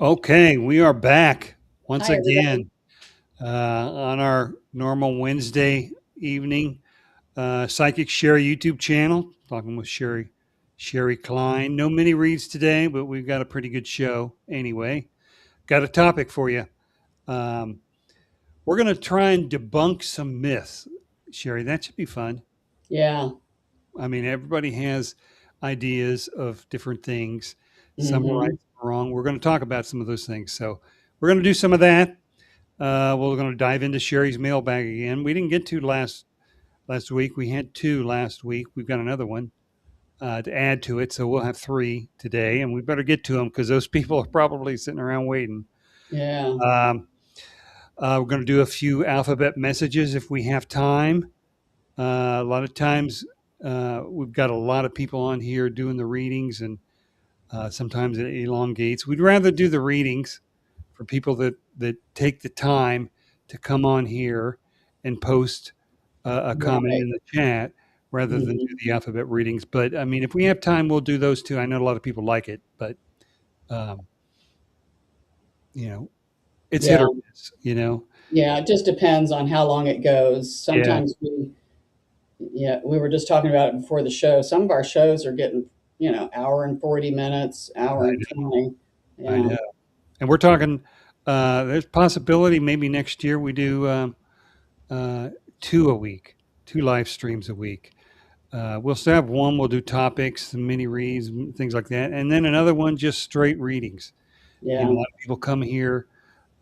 Okay, we are back once Hi, everybody. again on our normal Wednesday evening Psychic Shari YouTube channel. Talking with Sherry Klein. No mini reads today, but we've got a pretty good show anyway. Got a topic for you. Um, we're going to try and debunk some myths, Sherry. That should be fun. Yeah. I mean, everybody has ideas of different things. Some are right, hmm some are wrong. We're going to talk about some of those things. So we're going to do some of that. We're going to dive into Sherry's mailbag again. We didn't get to last week. We had two last week. We've got another one to add to it, so we'll have three today, and we better get to them because those people are probably sitting around waiting. Yeah. Um, we're going to do a few alphabet messages if we have time. A lot of times, we've got a lot of people on here doing the readings, and sometimes it elongates. We'd rather do the readings for people that take the time to come on here and post a comment Right. in the chat rather than do hmm the alphabet readings. But I mean, if we have time, we'll do those too. I know a lot of people like it, but um, you know, it's hit or Yeah. miss. You know, Yeah. It just depends on how long it goes. yeah, Sometimes we were just talking about it before the show. Some of our shows are getting, hour and 40 minutes, hour and I 20. I Yeah. know. And we're talking. There's possibility maybe next year we do uh, two a week, two live streams a week. We'll still have one. We'll do topics, some mini reads, things like that, and then another one just straight readings. You know, a Yeah. lot of people come here.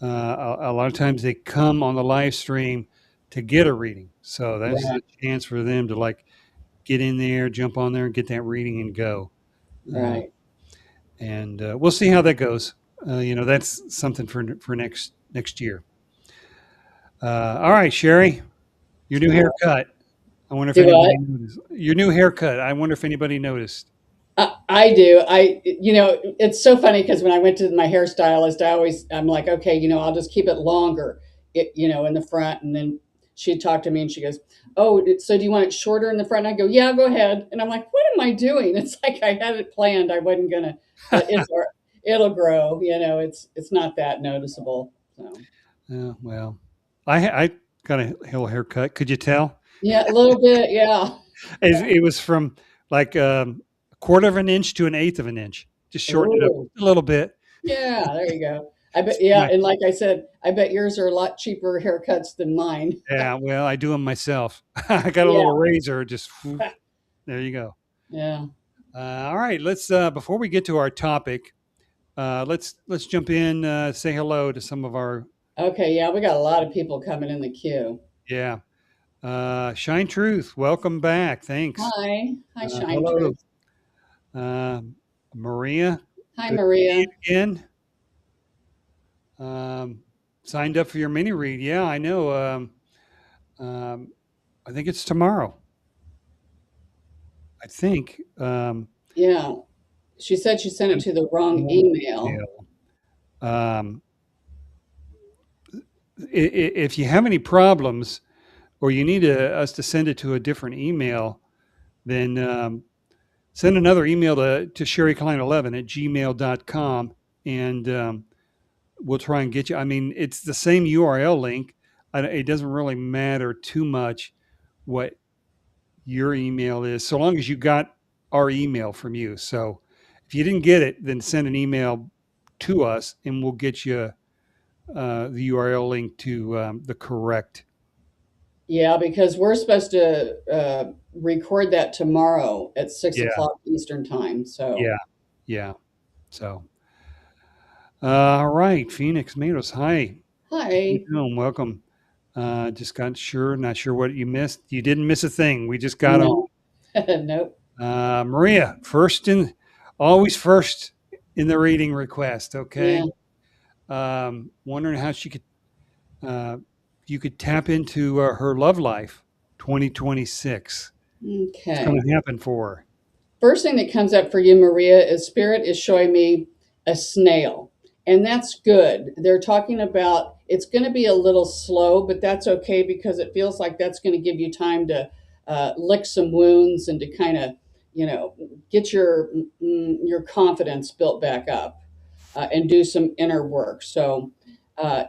A lot of times they come on the live stream to get a reading, so that's a Right. chance for them to like get in there, jump on there, and get that reading and go. Uh, Right. and we'll see how that goes. That's something for next year. All right, Sherry, your new haircut. I wonder if Do anybody what? noticed your new haircut. I wonder if anybody noticed. I do. It's so funny because when I went to my hairstylist, I'm like, okay, I'll just keep it longer, in the front. And then she talked to me and she goes, oh, so do you want it shorter in the front? And I go, yeah, go ahead. And I'm like, what am I doing? It's like I had it planned. I wasn't gonna, but it'll grow. It's not that noticeable. So Well, I got a little haircut. Could you tell? yeah, a little bit. Yeah. It was from like a quarter of an inch to an eighth of an inch. Just shortened it up Ooh. a little bit. Yeah, there you go. I bet, It's yeah, my, and like I said, I bet yours are a lot cheaper haircuts than mine. yeah, well, I do them myself. I got a little Yeah, razor. Just whoop, there you go. yeah. All right, let's before we get to our topic, let's jump in. Say hello to some of our Okay, yeah, we got a lot of people coming in the queue. yeah. Shine Truth, welcome back. Thanks. Hi, hi, Shine Hello Truth. to Maria. Hi, Good to see Maria. you again. Um, Signed up for your mini read. Yeah, I know. Um, I think it's tomorrow. I think. Yeah, she said she sent it to the wrong email. Yeah. Um, if you have any problems or you need us to send it to a different email, then send another email to sherryklein11 at gmail.com and we'll try and get you. I mean, it's the same URL link. It doesn't really matter too much what your email is, so long as you got our email from you. So if you didn't get it, then send an email to us and we'll get you the URL link to the correct. Yeah, because we're supposed to record that tomorrow at six Yeah, o'clock Eastern time. So, yeah, yeah. So, all right, Phoenix Matos. Hi, how you hi. doing? Welcome. Just got not sure what you missed. You didn't miss a thing. We just got on. No, nope. Maria, always first in the reading request. Yeah. Okay. Wondering how she could, uh, you could tap into her love life, 2026. What's going Okay. to happen for her? First thing that comes up for you, Maria, is Spirit is showing me a snail. And that's good. They're talking about it's going to be a little slow, but that's okay because it feels like that's going to give you time to lick some wounds and to kind of, you know, get your confidence built back up. and do some inner work. So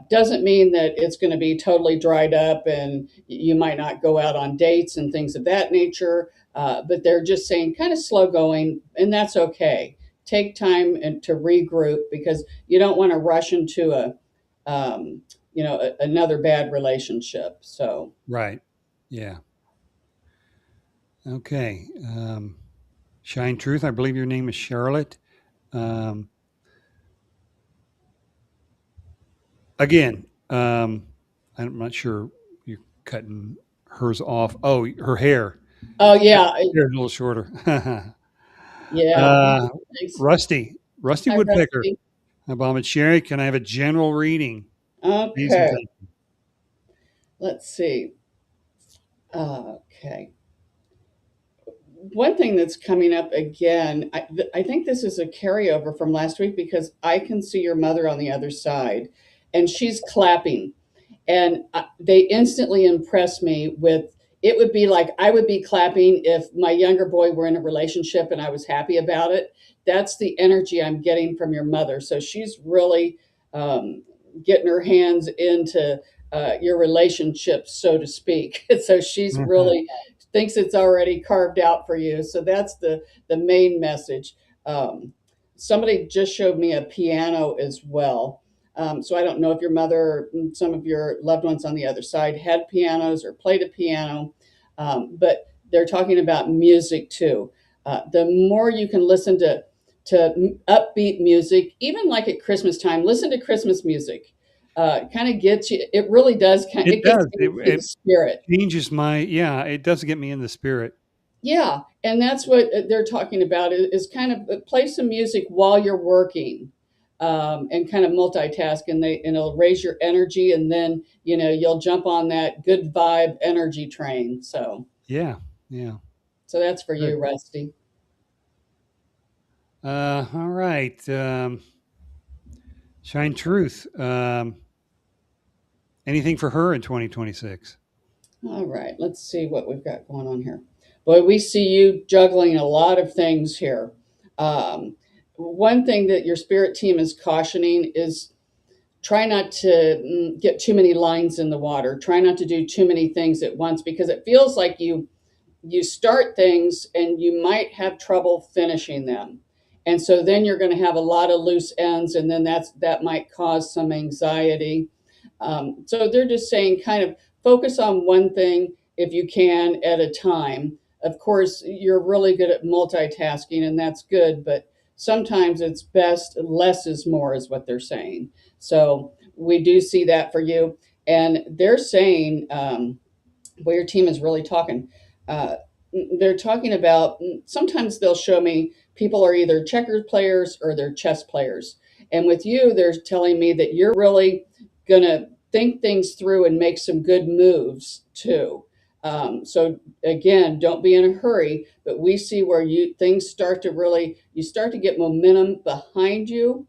doesn't mean that it's going to be totally dried up and you might not go out on dates and things of that nature. But they're just saying kind of slow going, and that's okay. Take time and to regroup because you don't want to rush into um, another bad relationship. So Right. Yeah. Okay. Shine Truth. I believe your name is Charlotte. Um, again, I'm not sure you're cutting hers off. Oh, her hair. oh yeah, Hair's a little shorter. yeah. uh, Thanks. Rusty. Rusty Hi, Woodpecker. Rusty. Hi, Bob and Sherry. Can I have a general reading? Please and Okay, thank let's see. Okay. One thing that's coming up again, I think this is a carryover from last week because I can see your mother on the other side and she's clapping. And they instantly impress me with it would be like I would be clapping if my younger boy were in a relationship and I was happy about it. That's the energy I'm getting from your mother. So she's really um, getting her hands into your relationship, so to speak. So she's you. really thinks it's already carved out for you. So that's the main message. Um, Somebody just showed me a piano as well. So I don't know if your mother or some of your loved ones on the other side had pianos or played a piano, but they're talking about music too. The more you can listen to upbeat music, even like at Christmas time, listen to Christmas music. Kind of gets you. It really does. It It gets does. you into the spirit. Changes my, yeah, it does get me in the spirit. Yeah, and that's what they're talking about is kind of play some music while you're working, and kind of multitask, and it'll raise your energy, and then you'll jump on that good vibe energy train. Yeah. Yeah. So that's for Good. you, Rusty. All right. Shine Truth. Anything for her in 2026? All right, let's see what we've got going on here. Boy, we see you juggling a lot of things here. Um, One thing that your spirit team is cautioning is try not to get too many lines in the water. Try not to do too many things at once because it feels like you start things and you might have trouble finishing them. And so then you're going to have a lot of loose ends and then that might cause some anxiety. So they're just saying kind of focus on one thing if you can at a time. Of course, you're really good at multitasking and that's good, but sometimes it's best less is more is what they're saying. So we do see that for you. And they're saying, well, your team is really talking. Uh, they're talking about sometimes they'll show me people are either checkers players or they're chess players. And with you, they're telling me that you're really going to think things through and make some good moves too. So again, don't be in a hurry, but we see where things start to really you start to get momentum behind you,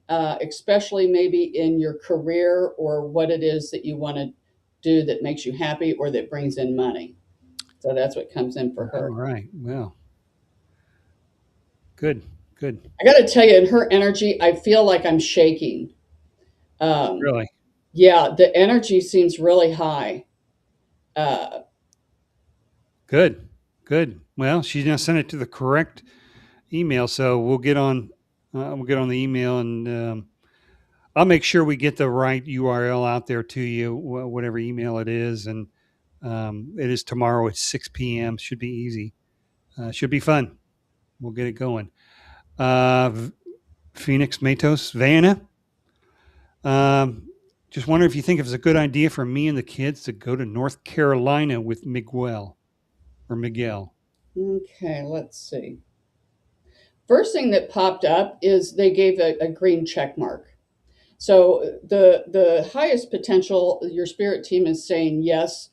especially maybe in your career or what it is that you want to do that makes you happy or that brings in money. So that's what comes in for All her. right. Well, good. Good. I got to tell you, in her energy, I feel like I'm shaking. Um, Really yeah, the energy seems really high. Uh, good. Good. Well, she's now sent it to the correct email, so we'll get on the email, and I'll make sure we get the right URL out there to you, whatever email it is, and it is tomorrow at 6 p.m. Should be easy. Should be fun. We'll get it going. Uh, Phoenix Matos Vanna. Just wonder if you think it's a good idea for me and the kids to go to North Carolina with Miguel or Miguel. okay, let's see. First thing that popped up is they gave a green check mark. So the highest potential, your spirit team is saying yes.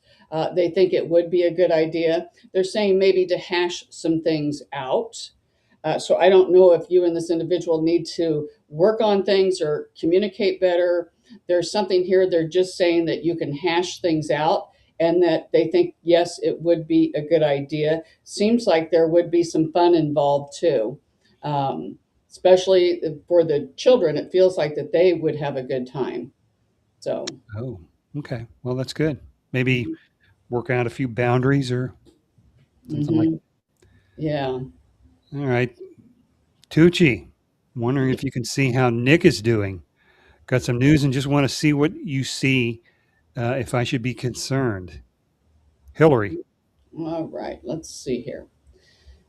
They think it would be a good idea. They're saying maybe to hash some things out. So I don't know if you and this individual need to work on things or communicate better. There's something here. They're just saying that you can hash things out and that they think, yes, it would be a good idea. Seems like there would be some fun involved too. Um, especially for the children. It feels like that they would have a good time. So, Oh, okay. Well, that's good. Maybe work out a few boundaries or something like mm-hmm. Yeah. that. All right. Tucci, wondering if you can see how Nick is doing. Got some news and just want to see what you see, if I should be concerned. Hillary. All right. Let's see here.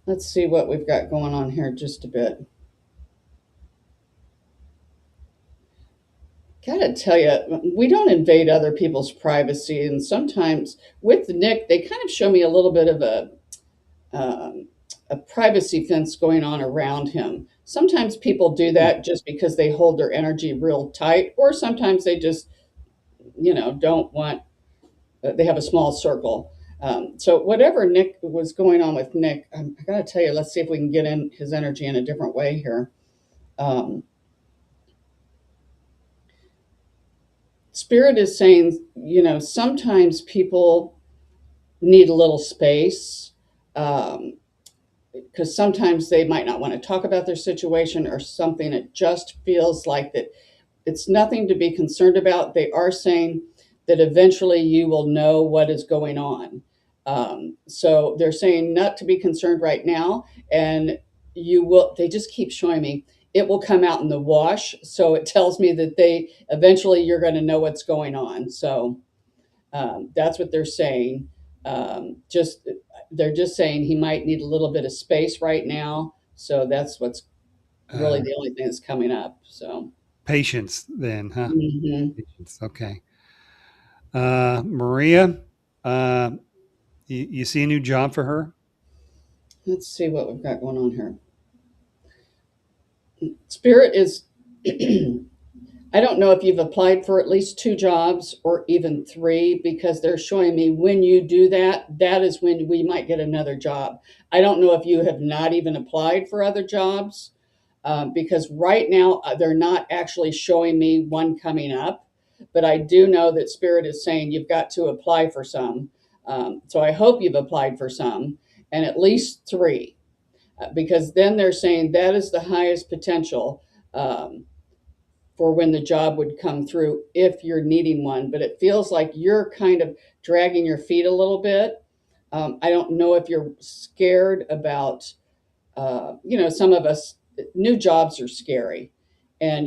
Let's see what we've got going on here just a bit. Gotta tell you, we don't invade other people's privacy, and sometimes with Nick, they kind of show me a little bit of um, a privacy fence going on around him. Sometimes people do that just because they hold their energy real tight, or sometimes they just, don't want. They have a small circle. So whatever Nick was going on with Nick, I gotta tell you, let's see if we can get in his energy in a different way here. Um, Spirit is saying, sometimes people need a little space, because sometimes they might not want to talk about their situation or something. It just feels like that it's nothing to be concerned about. They are saying that eventually you will know what is going on. So they're saying not to be concerned right now, and you will. They just keep showing me it will come out in the wash. So it tells me that they eventually you're going to know what's going on. So that's what they're saying. Just they're just saying he might need a little bit of space right now. So that's what's really Uh, the only thing that's coming up. So. Patience, then, huh? Mhm. Patience. Okay. Maria, uh, you see a new job for her? Let's see what we've got going on here. Spirit is, I don't know if you've applied for at least 2 jobs or even 3, because they're showing me when you do that, that is when we might get another job. I don't know if you have not even applied for other jobs, because right now they're not actually showing me one coming up. But I do know that Spirit is saying you've got to apply for some. So I hope you've applied for some, and at least 3, because then they're saying that is the highest potential, for when the job would come through if you're needing one. But it feels like you're kind of dragging your feet a little bit. I don't know if you're scared about, some of us, new jobs are scary. And,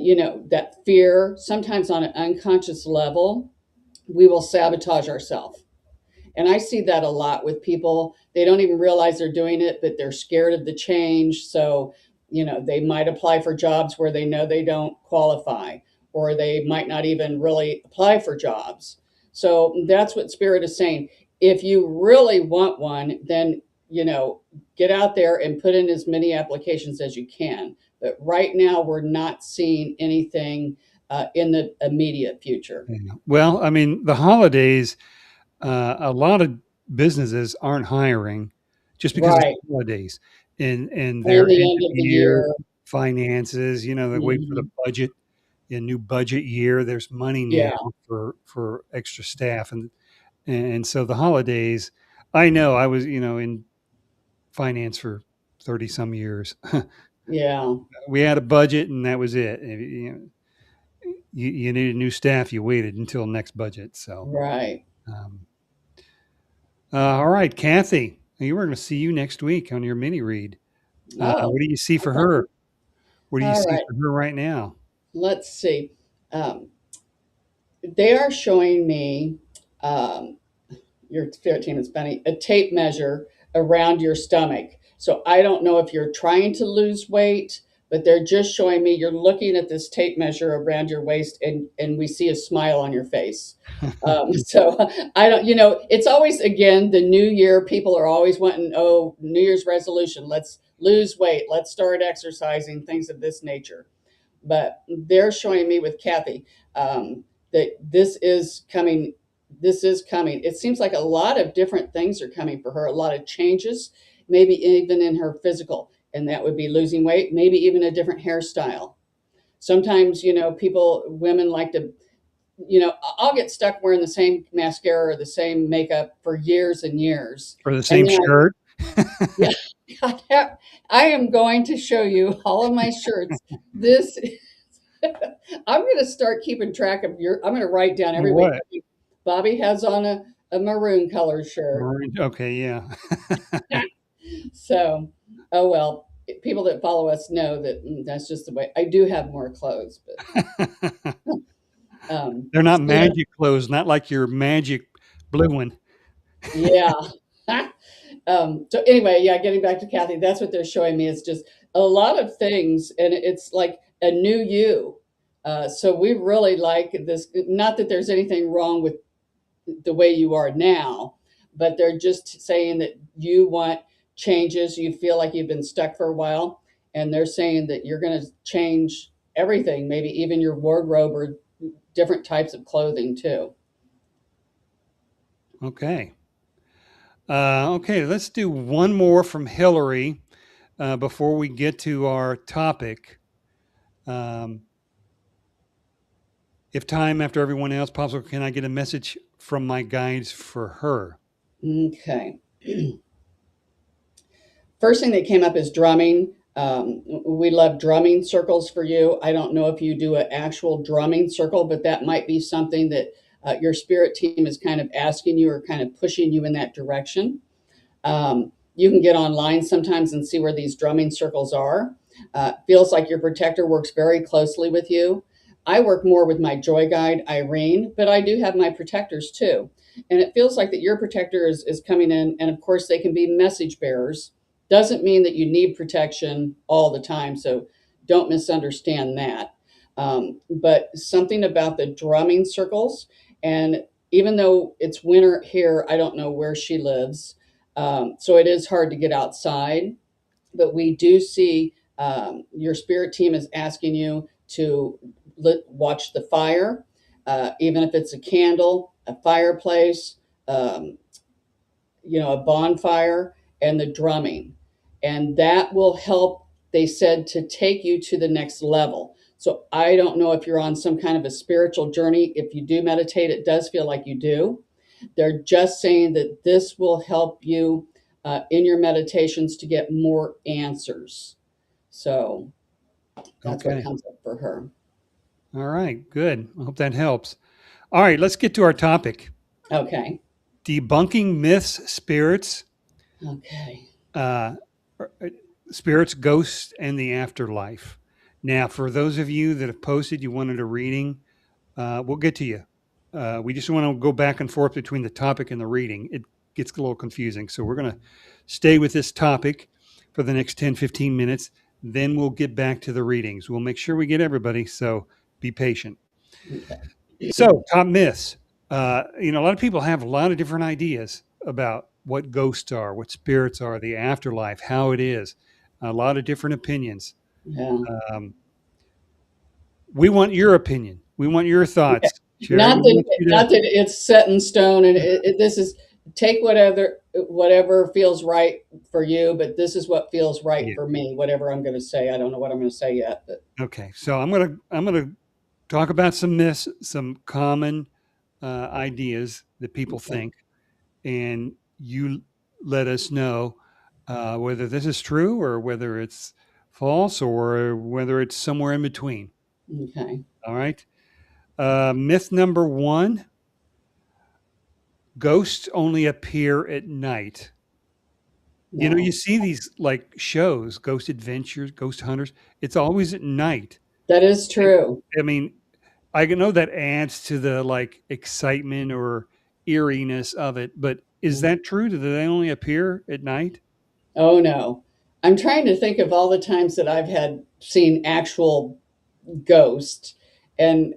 that fear, sometimes on an unconscious level, we will sabotage ourselves. And I see that a lot with people. They don't even realize they're doing it, but they're scared of the change. So, they might apply for jobs where they know they don't qualify, or they might not even really apply for jobs. So that's what Spirit is saying. If you really want one, then, get out there and put in as many applications as you can. But right now, we're not seeing anything in the immediate future. Yeah. Well, I mean, the holidays, a lot of businesses aren't hiring just because it's Right. the holidays and And their the end end of of the year year. finances. They wait for the Mhm. budget, a new budget year. There's money now Yeah. for extra staff, and so the holidays. I know I was in finance for 30 some years. Yeah. We had a budget and that was it. You needed new staff, you waited until next budget. So, Right. um, all right, Kathy, you were going to see you next week on your mini read. Oh, What do you see for okay. her? What do you All see right. for her right now? Let's see. Um, they are showing me, um, your spirit team is funny, a tape measure around your stomach. So I don't know if you're trying to lose weight, but they're just showing me you're looking at this tape measure around your waist, and we see a smile on your face. So I don't, it's always, again, the new year. People are always wanting, oh, New Year's resolution. Let's lose weight. Let's start exercising, things of this nature. But they're showing me with Kathy, that this is coming. This is coming. It seems like a lot of different things are coming for her, a lot of changes, maybe even in her physical, and that would be losing weight, maybe even a different hairstyle. Sometimes, women like to, I'll get stuck wearing the same mascara or the same makeup for years and years. Or the And same then shirt? yeah, I am going to show you all of my shirts. This I'm going to start keeping track of I'm going to write down every week. What? Bobby has on a maroon color shirt. Maroon. Okay, yeah. So, oh well, people that follow us know that that's just the way. I do have more clothes, but They're not yeah, magic clothes, not like your magic blue one. yeah. So anyway, yeah, getting back to Kathy, that's what they're showing me. It's just a lot of things, and it's like a new you. So we really like this. Not that there's anything wrong with the way you are now, but they're just saying that you want changes. You feel like you've been stuck for a while, and they're saying that you're going to change everything, maybe even your wardrobe or different types of clothing too. Okay. Okay, let's do one more from Hillary before we get to our topic. Um, if time after everyone else possible, can I get a message from my guides for her? Okay. First thing that came up is drumming. We love drumming circles for you. I don't know if you do an actual drumming circle, but that might be something that your spirit team is kind of asking you or kind of pushing you in that direction. You can get online sometimes and see where these drumming circles are. Feels like your protector works very closely with you. I work more with my joy guide, Irene, but I do have my protectors too. And it feels like that your protector is coming in, and of course, they can be message bearers. Doesn't mean that you need protection all the time, so don't misunderstand that. But something about the drumming circles, and even though it's winter here, I don't know where she lives, so it is hard to get outside, but we do see your spirit team is asking you to watch the fire, even if it's a candle, a fireplace, um, a bonfire, and the drumming. And that will help, they said, to take you to the next level. So I don't know if you're on some kind of a spiritual journey. If you do meditate, it does feel like you do. They're just saying that this will help you in your meditations to get more answers. So that's what Okay. comes up for her. All right. Good. I hope that helps. All right. Let's get to our topic: Okay. debunking myths, Okay. uh, spirits, ghosts, and the afterlife. Now, for those of you that have posted, you wanted a reading, we'll get to you. We just want to go back and forth between the topic and the reading. It gets a little confusing. So we're going to stay with this topic for the next 10, 15 minutes. Then we'll get back to the readings. We'll make sure we get everybody. So be patient. Okay. So, top myths. A lot of people have a lot of different ideas about what ghosts are, what spirits are, the afterlife, how it is. A lot of different opinions. Yeah. Um, we want your opinion. We want your Okay. thoughts, Sherry. Not We that want you to. not that it's set in stone, and this is take whatever feels right for you, but this is what feels right Yeah. for me. Whatever I'm going to say, I don't know what I'm going to say yet, but Okay. So I'm gonna talk about some myths, some common ideas that people okay. think, and you let us know whether this is true or whether it's false or whether it's somewhere in between. Okay. All right. Myth number one: ghosts only appear at night. You No, see these like shows, Ghost Adventures, Ghost Hunters. It's always at night. that is And, true. I mean, I know that adds to the like excitement or eeriness of it, but is that true? Do they only appear at night? Oh no. I'm trying to think of all the times that I've had seen actual ghosts, and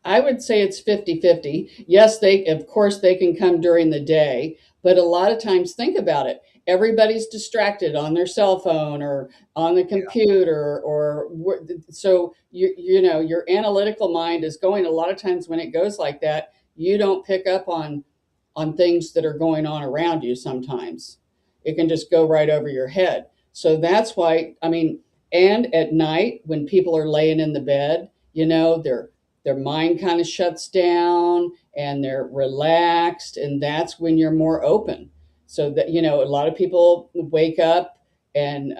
I would say it's 50-50. Yes, they of course they can come during the day, but a lot of times think about it. Everybody's distracted on their cell phone or on the Yeah. computer so your analytical mind is going a lot of times when it goes like that, you don't pick up on things that are going on around you sometimes. It can just go right over your head. So that's why, I mean, and at night when people are laying in the bed, their mind kind of shuts down and they're relaxed, and that's when you're more open. So that a lot of people wake up And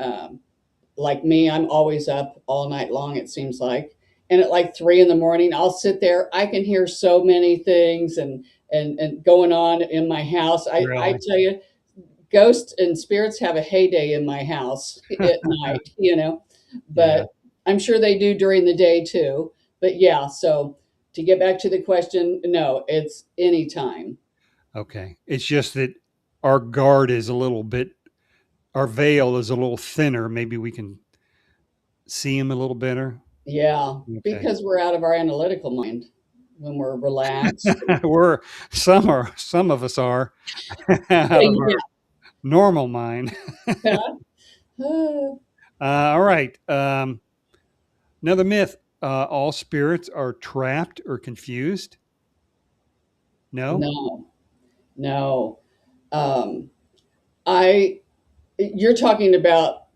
like me, I'm always up all night long, it seems like. And at like 3 in the morning, I'll sit there. I can hear so many things and going on in my house. I Really? tell you, ghosts and spirits have a heyday in my house at night, Yeah. but I'm sure they do during the day too. But yeah, so to get back to the question, no, it's anytime. Okay. It's just that our guard is a little bit, our veil is a little thinner. Maybe we can see him a little better. Yeah, Okay. because we're out of our analytical mind when we're relaxed. We're some of us are out of our normal mind. Yeah. All right. Another myth: all spirits are trapped or confused. No. No, no. Um, I, you're talking about,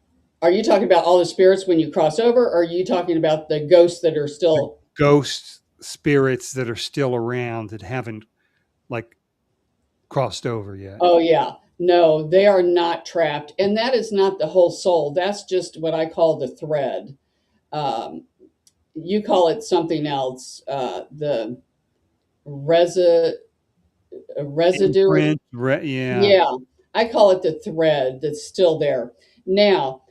are you talking about all the spirits when you cross over, or are you talking about the ghosts that are The still? ghost spirits that are still around that haven't like crossed over yet. Oh, yeah. No, they are not trapped. And that is not the whole soul. That's just what I call the thread. Um, you call it something else, the resi- residue. Imprint. Yeah. Yeah, I call it the thread that's still there. Now,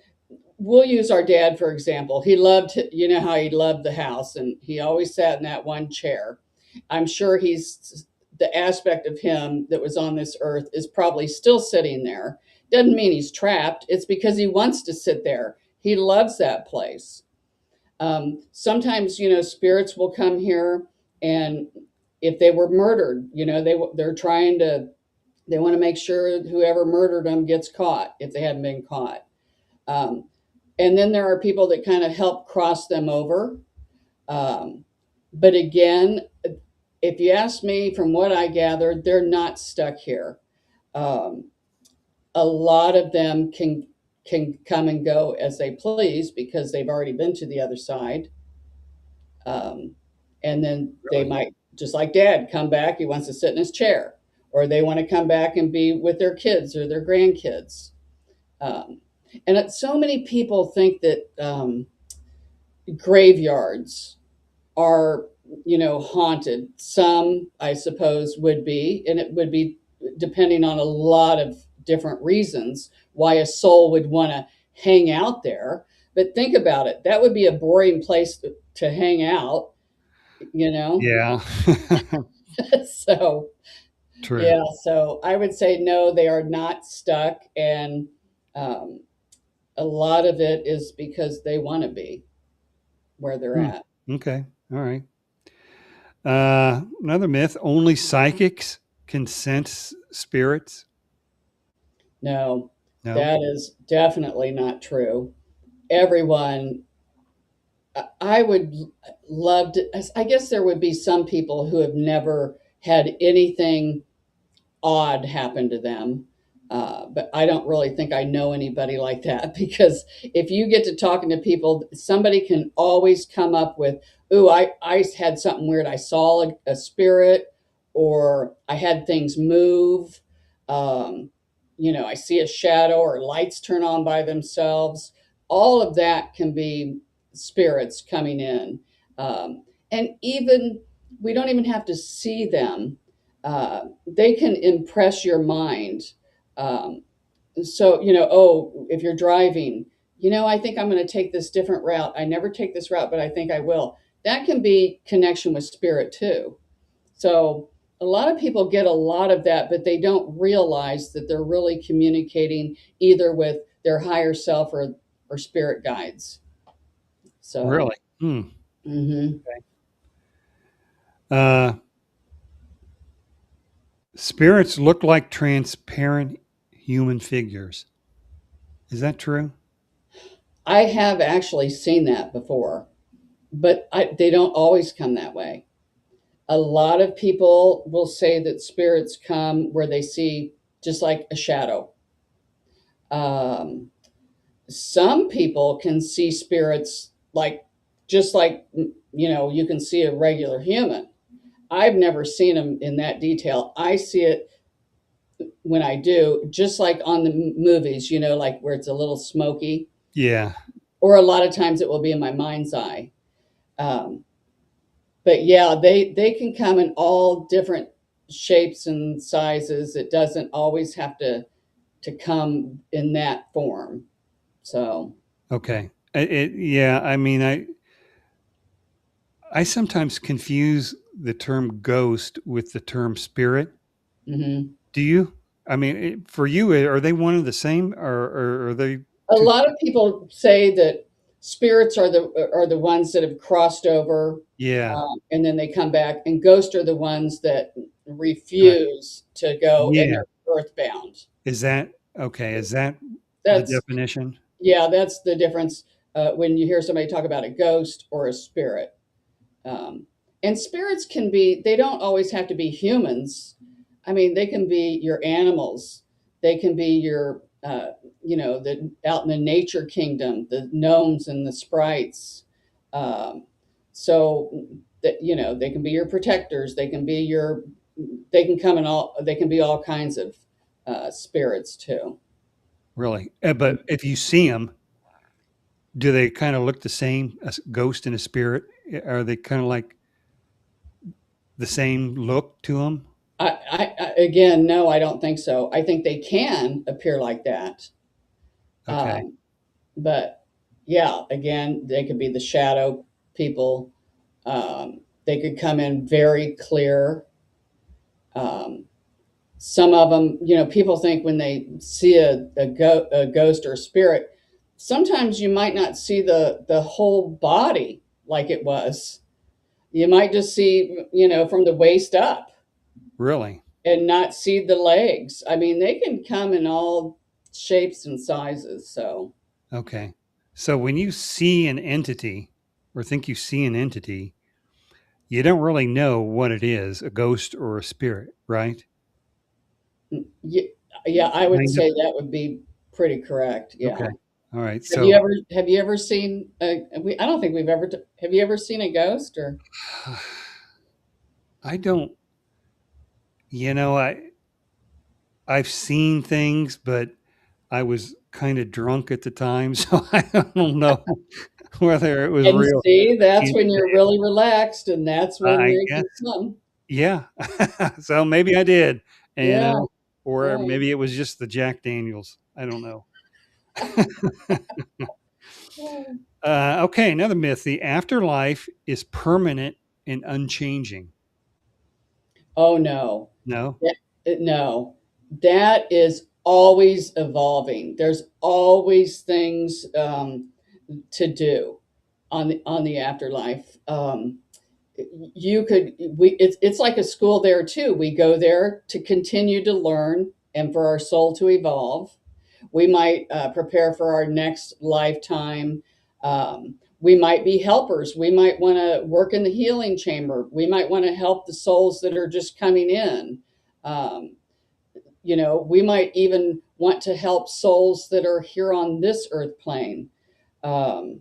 we'll use our dad for example. He loved, you know how he loved the house and he always sat in that one chair. I'm sure he's, the aspect of him that was on this earth is probably still sitting there. Doesn't mean he's trapped. It's because he wants to sit there. He loves that place. Sometimes, spirits will come here, and if they were murdered, they're trying to, they want to make sure whoever murdered them gets caught if they hadn't been caught. Um, and then there are people that kind of help cross them over. Um, but again, if you ask me, from what I gathered, they're not stuck here. Um, a lot of them can come and go as they please because they've already been to the other side. Um, and then they Really? might, just like dad, come back. He wants to sit in his chair, or they want to come back and be with their kids or their grandkids. Um, and so many people think that graveyards are, haunted. Some, I suppose, would be, and it would be depending on a lot of different reasons why a soul would want to hang out there. But think about it, that would be a boring place to hang out, you know? Yeah. So, True. yeah, so I would say no, they are not stuck. And um, a lot of it is because they want to be where they're Hmm. at. Okay. All right. Another myth: only psychics can sense spirits. No, No. that is definitely not true. Everyone, I would love to, I guess there would be some people who have never had anything odd happen to them. But I don't really think I know anybody like that because if you get to talking to people, somebody can always come up with, "Ooh, I had something weird. I saw a spirit, or I had things move. Um, I see a shadow, or lights turn on by themselves." All of that can be spirits coming in. And even, we don't even have to see them. They can impress your mind. Um, so, oh, if you're driving, I think I'm going to take this different route. I never take this route, but I think I will. That can be connection with spirit too. So, a lot of people get a lot of that, but they don't realize that they're really communicating either with their higher self or spirit guides. So, Really? Hmm. mhm. Uh, spirits look like transparent human figures. Is that true? I have actually seen that before, but they don't always come that way. A lot of people will say that spirits come where they see just like a shadow. Um, some people can see spirits like, just like, you can see a regular human. I've never seen them in that detail. I see it when I do, just like on the movies, like where it's a little smoky, Yeah. or a lot of times it will be in my mind's eye. Um, but yeah, they can come in all different shapes and sizes. It doesn't always have to come in that form. So, Okay. Yeah. I mean, I sometimes confuse the term ghost with the term spirit. mhm. Do you? I mean, for you, are they one and the same, or are they A two? lot of people say that spirits are the ones that have crossed over, Yeah. and then they come back, and ghosts are the ones that Right. refuse to go and Yeah. they're earthbound. Is that okay? Is that the That's definition? Yeah, that's the difference when you hear somebody talk about a ghost or a spirit. Um, and spirits can be, they don't always have to be humans. I mean, they can be your animals. They can be your, out in the nature kingdom, the gnomes and the sprites. Um, so that, they can be your protectors. They can come in they can be all kinds of spirits too. Really? But if you see them, do they kind of look the same? A ghost and a spirit? Are they kind of like the same look to them? Again, no, I don't think so. I think they can appear like that. Okay. Um, but yeah, again, they could be the shadow people. They could come in very clear. Um, some of them, people think when they see a ghost or a spirit, sometimes you might not see the whole body like it was. You might just see, from the waist up Really? and not see the legs. I mean, they can come in all shapes and sizes. So, Okay. So when you see an entity or think you see an entity, you don't really know what it is, a ghost or a spirit, right? yeah, yeah, I would Kind of. say that would be pretty correct. Yeah. Okay. All right. Have you So ever have you ever seen I don't think we've ever have you ever seen a ghost or I don't, you know, I've seen things, but I was kind of drunk at the time, so I don't know whether it was and real. see, that's when you're Insane. really relaxed and that's when I they guess, can come. yeah. So maybe I did, Yeah, or right. maybe it was just the Jack Daniels. I don't know. Okay, another myth: the afterlife is permanent and unchanging. Oh no. No. No. That is always evolving. There's always things to do on the afterlife. You could we it's like a school there too. We go there to continue to learn and for our soul to evolve. We might prepare for our next lifetime. We might be helpers. We might want to work in the healing chamber. We might want to help the souls that are just coming in. um, we might even want to help souls that are here on this earth plane. um,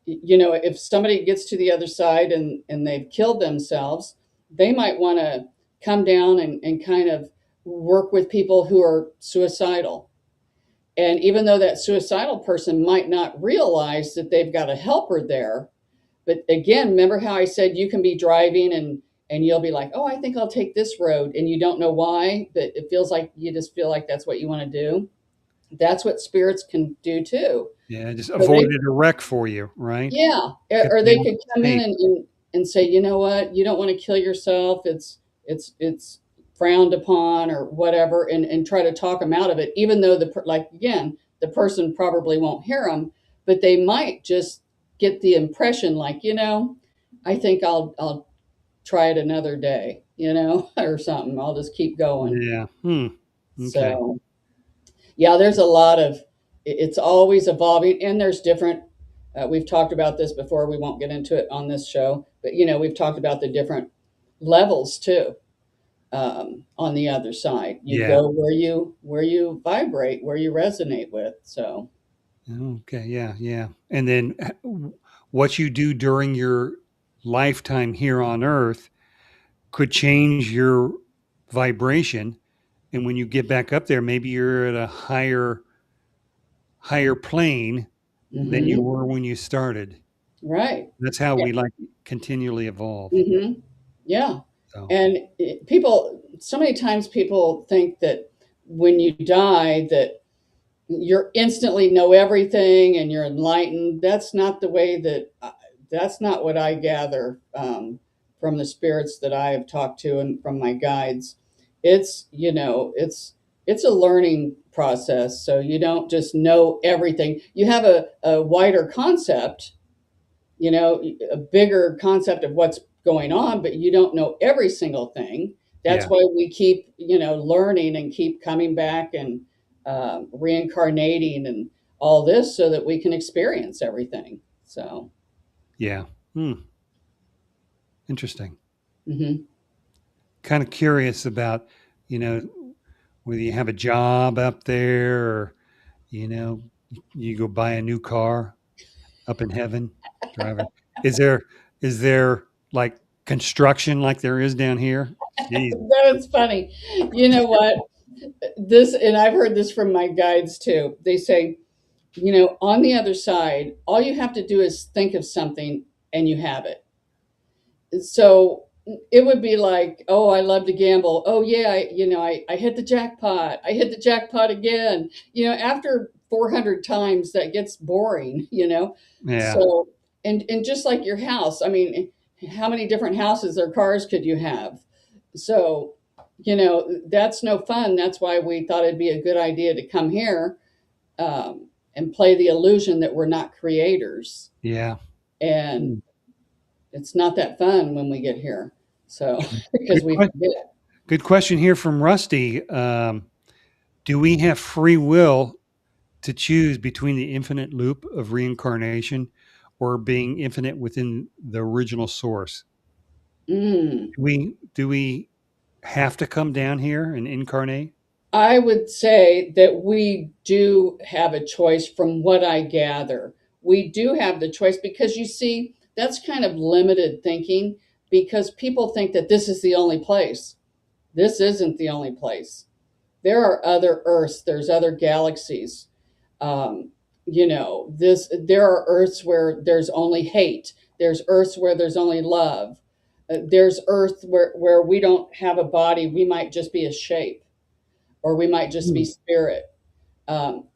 if somebody gets to the other side and they've killed themselves, they might want to come down and kind of work with people who are suicidal. And even though that suicidal person might not realize that they've got a helper there, but again, remember how I said you can be driving and you'll be like, oh, I think I'll take this road, and you don't know why, but it feels like you just feel like that's what you want to do. That's what spirits can do too. Yeah, just So they avoided a wreck for you, right? Yeah, Kept or they you could come in safe. and say, you know what, you don't want to kill yourself. It's frowned upon or whatever, and try to talk them out of it. Even though like again, the person probably won't hear them, but they might just get the impression, like, I think I'll try it another day, or something. I'll just keep going. Yeah. Hmm. Okay. So yeah, there's a lot of it's always evolving, and there's different. We've talked about this before. We won't get into it on this show, but we've talked about the different levels too. On the other side, you Yeah. go where you vibrate, where you resonate with. So Okay. Yeah. Yeah. And then what you do during your lifetime here on Earth could change your vibration and when you get back up there, maybe you're at a higher plane than you Hmm. were when you started. Right. That's how we like continually evolve. Hmm. Yeah. So And people, so many times people think that when you die, that you're instantly know everything and you're enlightened. That's not the way that, that's not what I gather from the spirits that I have talked to and from my guides. It's, it's a learning process. So you don't just know everything. You have a wider concept, a bigger concept of what's going on, but you don't know every single thing. That's yeah, why we keep, learning and keep coming back and reincarnating and all this so that we can experience everything. So, yeah. Hmm. Interesting. mhm. Kind of curious about, you know, whether you have a job up there or, you know, you go buy a new car up in heaven, driving. Is there is there like construction like there is down here? Jeez. That is funny. You know what? This, and I've heard this from my guides too. They say, on the other side, all you have to do is think of something and you have it. So it would be like, oh, I love to gamble. Oh yeah, I hit the jackpot. I hit the jackpot again. After 400 times, that gets boring. Yeah, So, and just like your house, I mean, how many different houses or cars could you have? So, that's no fun. That's why we thought it'd be a good idea to come here and play the illusion that we're not creators. yeah. And Hmm. it's not that fun when we get here. So, because Good we question. forget. Good question here from Rusty. Do we have free will to choose between the infinite loop of reincarnation or being infinite within the original source? Mm. Do we have to come down here and incarnate? I would say that we do have a choice from what I gather. We do have the choice because you see, that's kind of limited thinking because people think that this is the only place. This isn't the only place. There are other Earths, there's other galaxies. There are Earths where there's only hate, there's Earths where there's only love. There's Earth where we don't have a body, we might just be a shape or we might just be Hmm. spirit.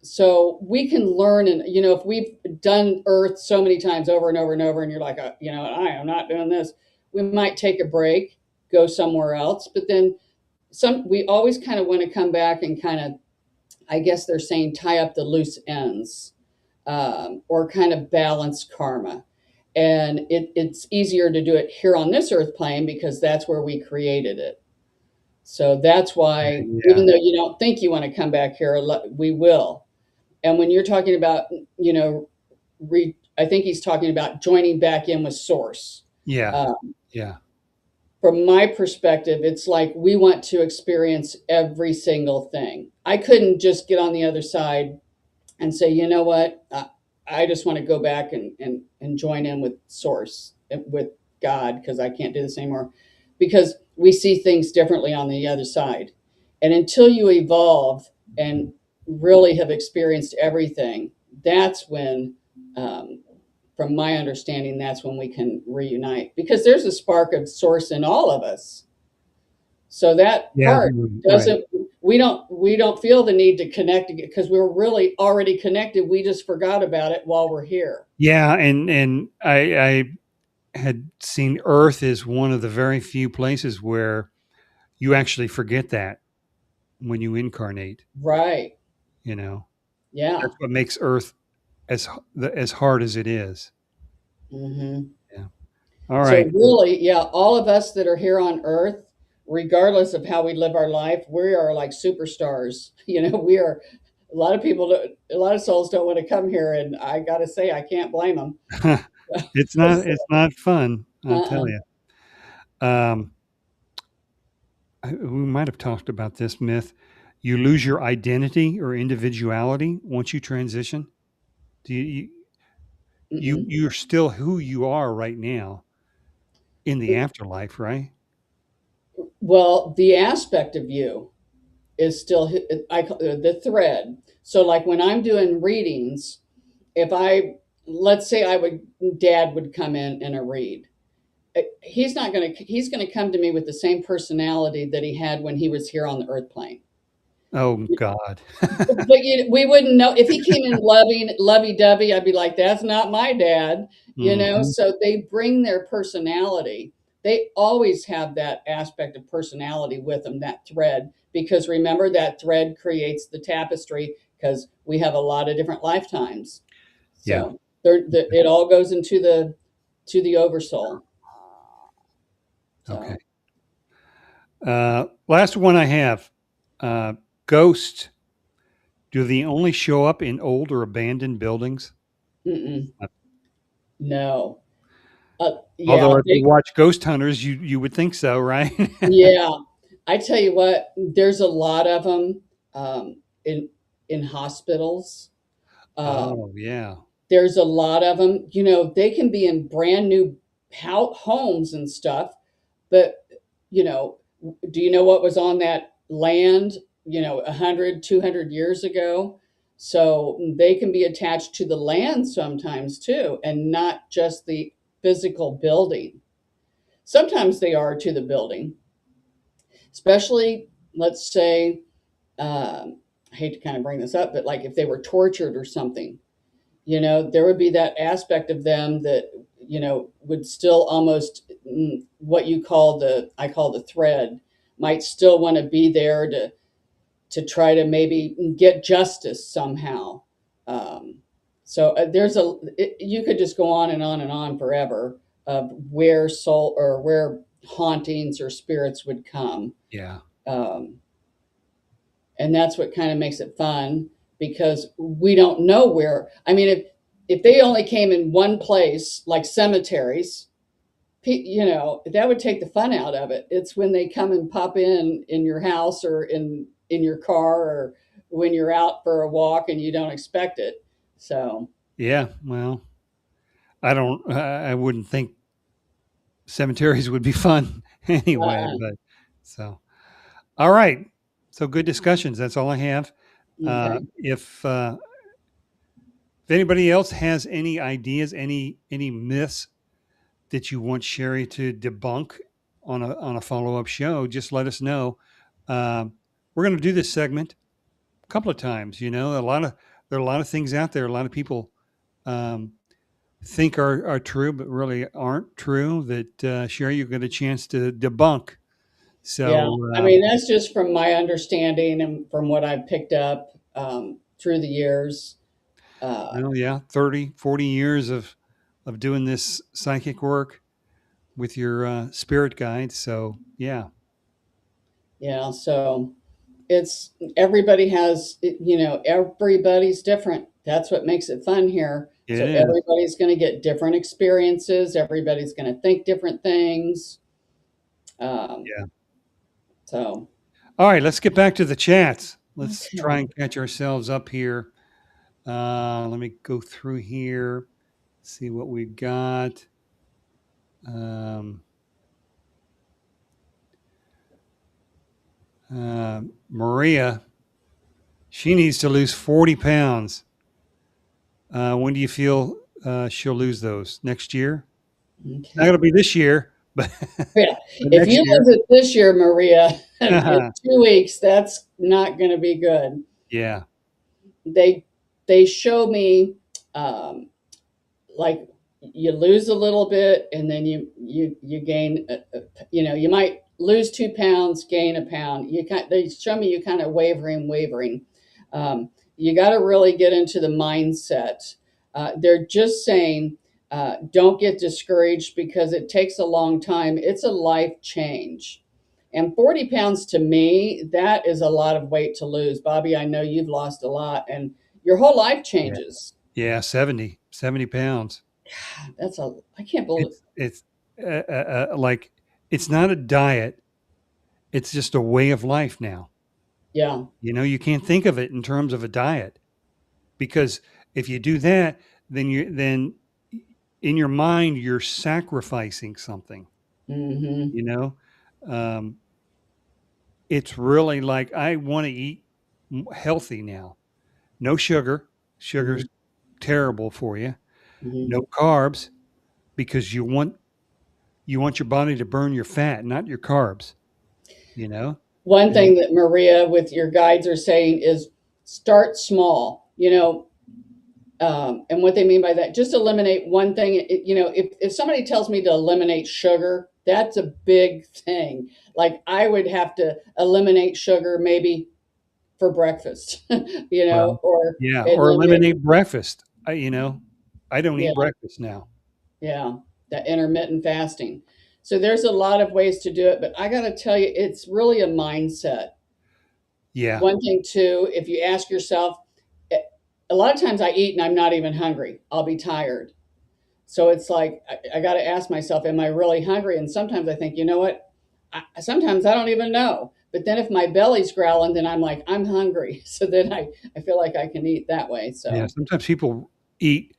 So we can learn, and if we've done Earth so many times over and over and over, and you're like, I am not doing this. We might take a break, go somewhere else, but then we always kind of want to come back and kind of, I guess they're saying, tie up the loose ends, or kind of balance karma. And it's easier to do it here on this earth plane because that's where we created it. So that's why, Yeah, even though you don't think you want to come back here, we will. And when you're talking about, I think he's talking about joining back in with source. yeah, Uh, yeah, from my perspective, it's like we want to experience every single thing. I couldn't just get on the other side and say, you know what, I just want to go back and join in with source, with God, because I can't do this anymore. Because we see things differently on the other side. And until you evolve and really have experienced everything, that's when, um, from my understanding, that's when we can reunite because there's a spark of source in all of us. So that yeah. part Right. doesn't, we don't feel the need to connect because we're really already connected. We just forgot about it while we're here. Yeah, and I had seen Earth as one of the very few places where you actually forget that when you incarnate. Right. You know, Yeah. that's what makes Earth as hard as it is. Hmm. Yeah. All So right. really, yeah, all of us that are here on earth, regardless of how we live our life, we are like superstars. We are, a lot of people, a lot of souls don't want to come here. And I got to say, I can't blame them. It's not fun. I'll tell Uh-uh. you. Um, we might have talked about this myth. You lose your identity or individuality once you transition. Do Mm-mm. you're still who you are right now in the afterlife, right? Well, the aspect of you. is still I call the thread. So like when I'm doing readings, if I let's say I would dad would come in a read, he's going to come to me with the same personality that he had when he was here on the earth plane. Oh God. But we wouldn't know if he came in loving, lovey-dovey. I'd be like, "That's not my dad," you know. Hmm. So they bring their personality. They always have that aspect of personality with them, that thread, because remember that thread creates the tapestry because we have a lot of different lifetimes. Yeah. So it all goes into the oversoul. Okay. So Last one I have. Ghosts. Do they only show up in old or abandoned buildings? mm-mm, no, yeah, Although if you watch Ghost Hunters, you would think so, right? yeah. I tell you what, there's a lot of them in hospitals. Um, Oh yeah. there's a lot of them. You know, they can be in brand new homes and stuff, but you know, do you know what was on that land? You know, 100, 200 years ago. So they can be attached to the land sometimes too, and not just the physical building. Sometimes they are to the building, especially let's say I hate to kind of bring this up, but like if they were tortured or something, you know, there would be that aspect of them that, you know, would still almost what you call I call the thread, might still want to be there to try to maybe get justice somehow. Um, so you could just go on and on and on forever of where soul or where hauntings or spirits would come. Yeah. Um, and that's what kind of makes it fun because we don't know where. I mean, if they only came in one place like cemeteries, you know, that would take the fun out of it. It's when they come and pop in your house or in your car or when you're out for a walk and you don't expect it. So Yeah. Well, I don't. I wouldn't think cemeteries would be fun anyway. uh, But so all right. So good discussions. That's all I have. okay. If anybody else has any ideas, any myths that you want Sherry to debunk on a follow up show, just let us know. Um, we're going to do this segment a couple of times. You know, there are a lot of things out there. A lot of people um, think are true, but really aren't true. That Sherry, you get a chance to debunk. Yeah. So, I mean, that's just from my understanding and from what I've picked up through the years. Uh, well, yeah, 30, 40 years of doing this psychic work with your spirit guides. So, yeah, yeah. So it's everybody has you know, everybody's different. That's what makes it fun here. it So is. everybody's going to get different experiences, everybody's going to think different things. um, Yeah. so All right, let's get back to the chats. Let's try okay. and catch ourselves up here. Let me go through here, see what we got. Um, Maria, she needs to lose 40 pounds. When do you feel she'll lose those? Next year? Not going to Okay, be this year, but, yeah, but if next you year. lose it this year, Maria, in 2 weeks, that's not going to be good. Yeah. they they show me um, like you lose a little bit and then you gain you know, you might lose 2 pounds, gain a pound. They show me you kind of wavering. You got to really get into the mindset. They're just saying don't get discouraged because it takes a long time. It's a life change. And 40 pounds to me, that is a lot of weight to lose. Bobby, I know you've lost a lot and your whole life Yeah. changes. Yeah. 70 pounds. I can't believe. It's like, it's not a diet. It's just a way of life now. Yeah. You know, you can't think of it in terms of a diet because if you do that, then in your mind you're sacrificing something. Hmm. You know, um, it's really like I want to eat healthy now. No sugar. Sugar's Mhm, terrible for you. mhm. No carbs because you want your body to burn your fat, not your carbs, you know? One And thing that Maria with your guides are saying is start small. And what they mean by that, just eliminate one thing. If somebody tells me to eliminate sugar, that's a big thing. Like I would have to eliminate sugar maybe for breakfast, well, or yeah, or eliminate, eliminate breakfast. I don't eat yeah, breakfast now. yeah, that intermittent fasting. So there's a lot of ways to do it, but I got to tell you, it's really a mindset. Yeah. One thing too, if you ask yourself, eh, a lot of times I eat and I'm not even hungry. I'll be tired. So it's like I got to ask myself, am I really hungry? And sometimes I think, you know what? Sometimes I don't even know. But then if my belly's growling, then I'm like, I'm hungry. So then I feel like I can eat that way. Yeah, So, sometimes people eat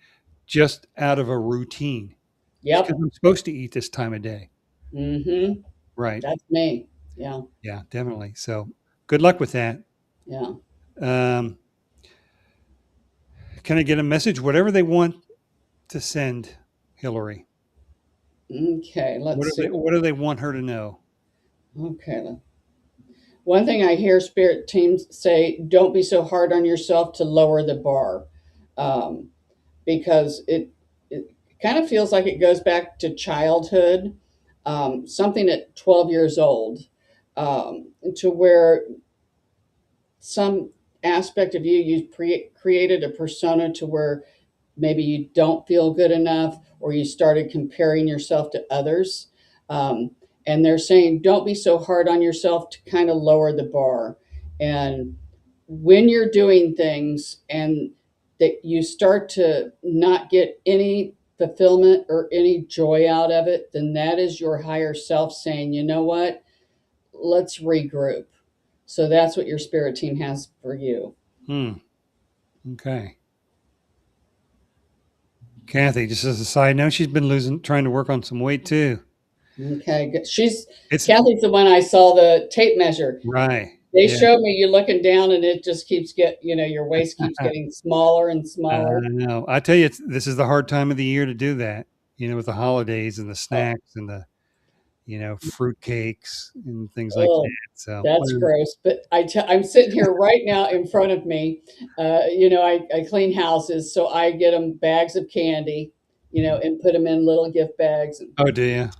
just out of a routine. Just because yep. 'cause I'm supposed to eat this time of day. Mm-hmm. Right. That's me. Yeah. Yeah, definitely. So, good luck with that. Yeah. Um, can I get a message? Whatever they want to send Hillary. Okay. Let's see. What do they want her to know? Okay. One thing I hear spirit teams say, don't be so hard on yourself to lower the bar. Um, because it kind of feels like it goes back to childhood, something at 12 years old, to where some aspect of you created a persona to where maybe you don't feel good enough or you started comparing yourself to others. Um, and they're saying, don't be so hard on yourself to kind of lower the bar. And when you're doing things and that you start to not get any fulfillment or any joy out of it, then that is your higher self saying, you know what, let's regroup. So that's what your spirit team has for you. Hmm. Okay. Kathy, just as a side note, she's been trying to work on some weight too. Okay, good. She's It's Kathy's the one I saw the tape measure. right. They Yeah. showed me you looking down and it just keeps your waist keeps getting smaller and I smaller. know. I tell you, this is the hard time of the year to do that. With the holidays and the Oh, snacks and the fruit cakes and things like oh, that. So, that's gross. But I'm sitting here right now in front of me. I clean houses, so I get them bags of candy, and put them in little gift bags. And oh, do you?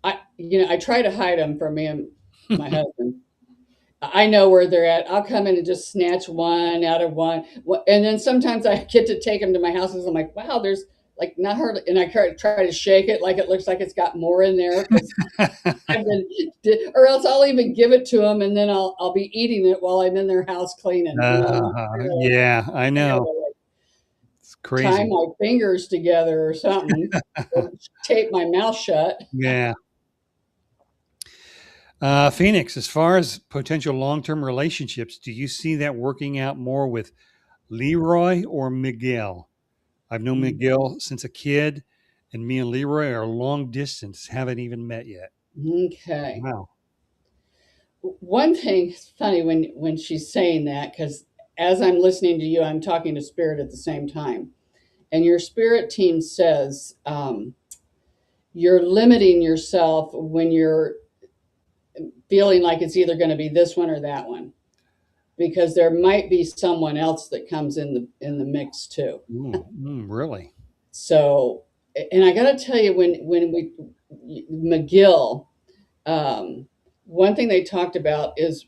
I try to hide them from me and my husband. I know where they're at. I'll come in and just snatch one out of one. And then sometimes I get to take them to my house and I'm like, wow, there's like not hardly, and I try to shake it like it looks like it's got more in there because I've been, or else I'll even give it to them and then I'll be eating it while I'm in their house cleaning, Yeah, I I know. gotta like It's tie crazy. my fingers together or something or tape my mouth shut. Yeah. Phoenix, as far as potential long-term relationships, do you see that working out more with Leroy or Miguel? I've known Miguel since a kid, and me and Leroy are long distance, haven't even met yet. Okay. Wow. One thing funny when she's saying that because as I'm listening to you, I'm talking to spirit at the same time, and your spirit team says you're limiting yourself when you're feeling like it's either going to be this one or that one because there might be someone else that comes in the mix too. Really? So, and I got to tell you, when we McGill, um, one thing they talked about is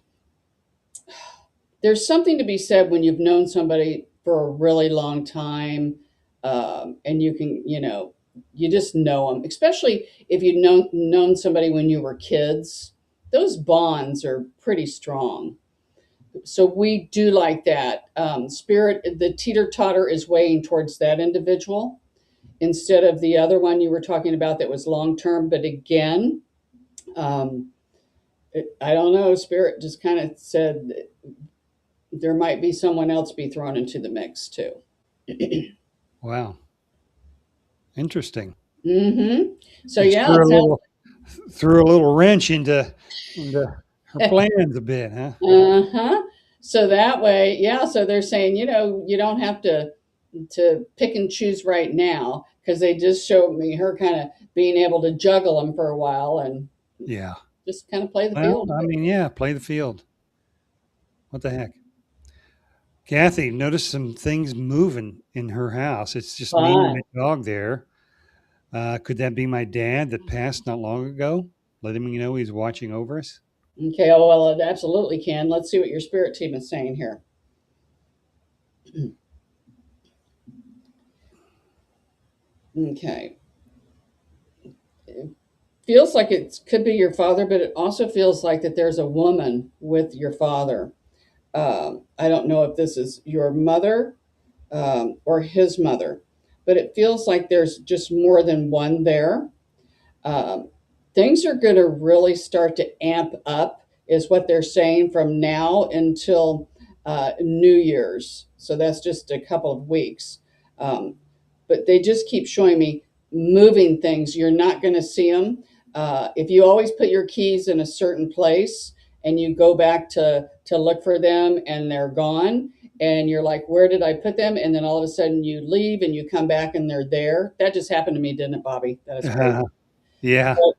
there's something to be said when you've known somebody for a really long time, and you can, you just know them, especially if you've known somebody when you were kids. Those bonds are pretty strong. So we do like that. Spirit, the teeter totter is weighing towards that individual instead of the other one you were talking about that was long term. But again, um, I don't know. Spirit just kind of said there might be someone else be thrown into the mix too. Wow. Interesting. Mm-hmm. So Just yeah, it sounds. threw a little wrench into Her plans a bit, huh? Uh-huh. So that way, yeah, so they're saying, you don't have to pick and choose right now because they just showed me her kind of being able to juggle them for a while and Yeah. just kind of play the Well, field. I mean, yeah, play the field. What the heck? Kathy, notice some things moving in her house. It's just me and my Fun. dog there. Could that be my dad that passed not long ago? Letting me know he's watching over us. Okay, oh, well, it absolutely can. Let's see what your spirit team is saying here. Okay. It feels like it could be your father, but it also feels like that there's a woman with your father. I don't know if this is your mother or his mother, but it feels like there's just more than one there. Um, Things are going to really start to amp up, is what they're saying, from now until New Year's. So that's just a couple of weeks. Um, but they just keep showing me moving things. You're not going to see them. If you always put your keys in a certain place and you go back to look for them and they're gone, and you're like, where did I put them? And then all of a sudden you leave and you come back and they're there. That just happened to me, didn't it, Bobby? That is crazy. Yeah, But,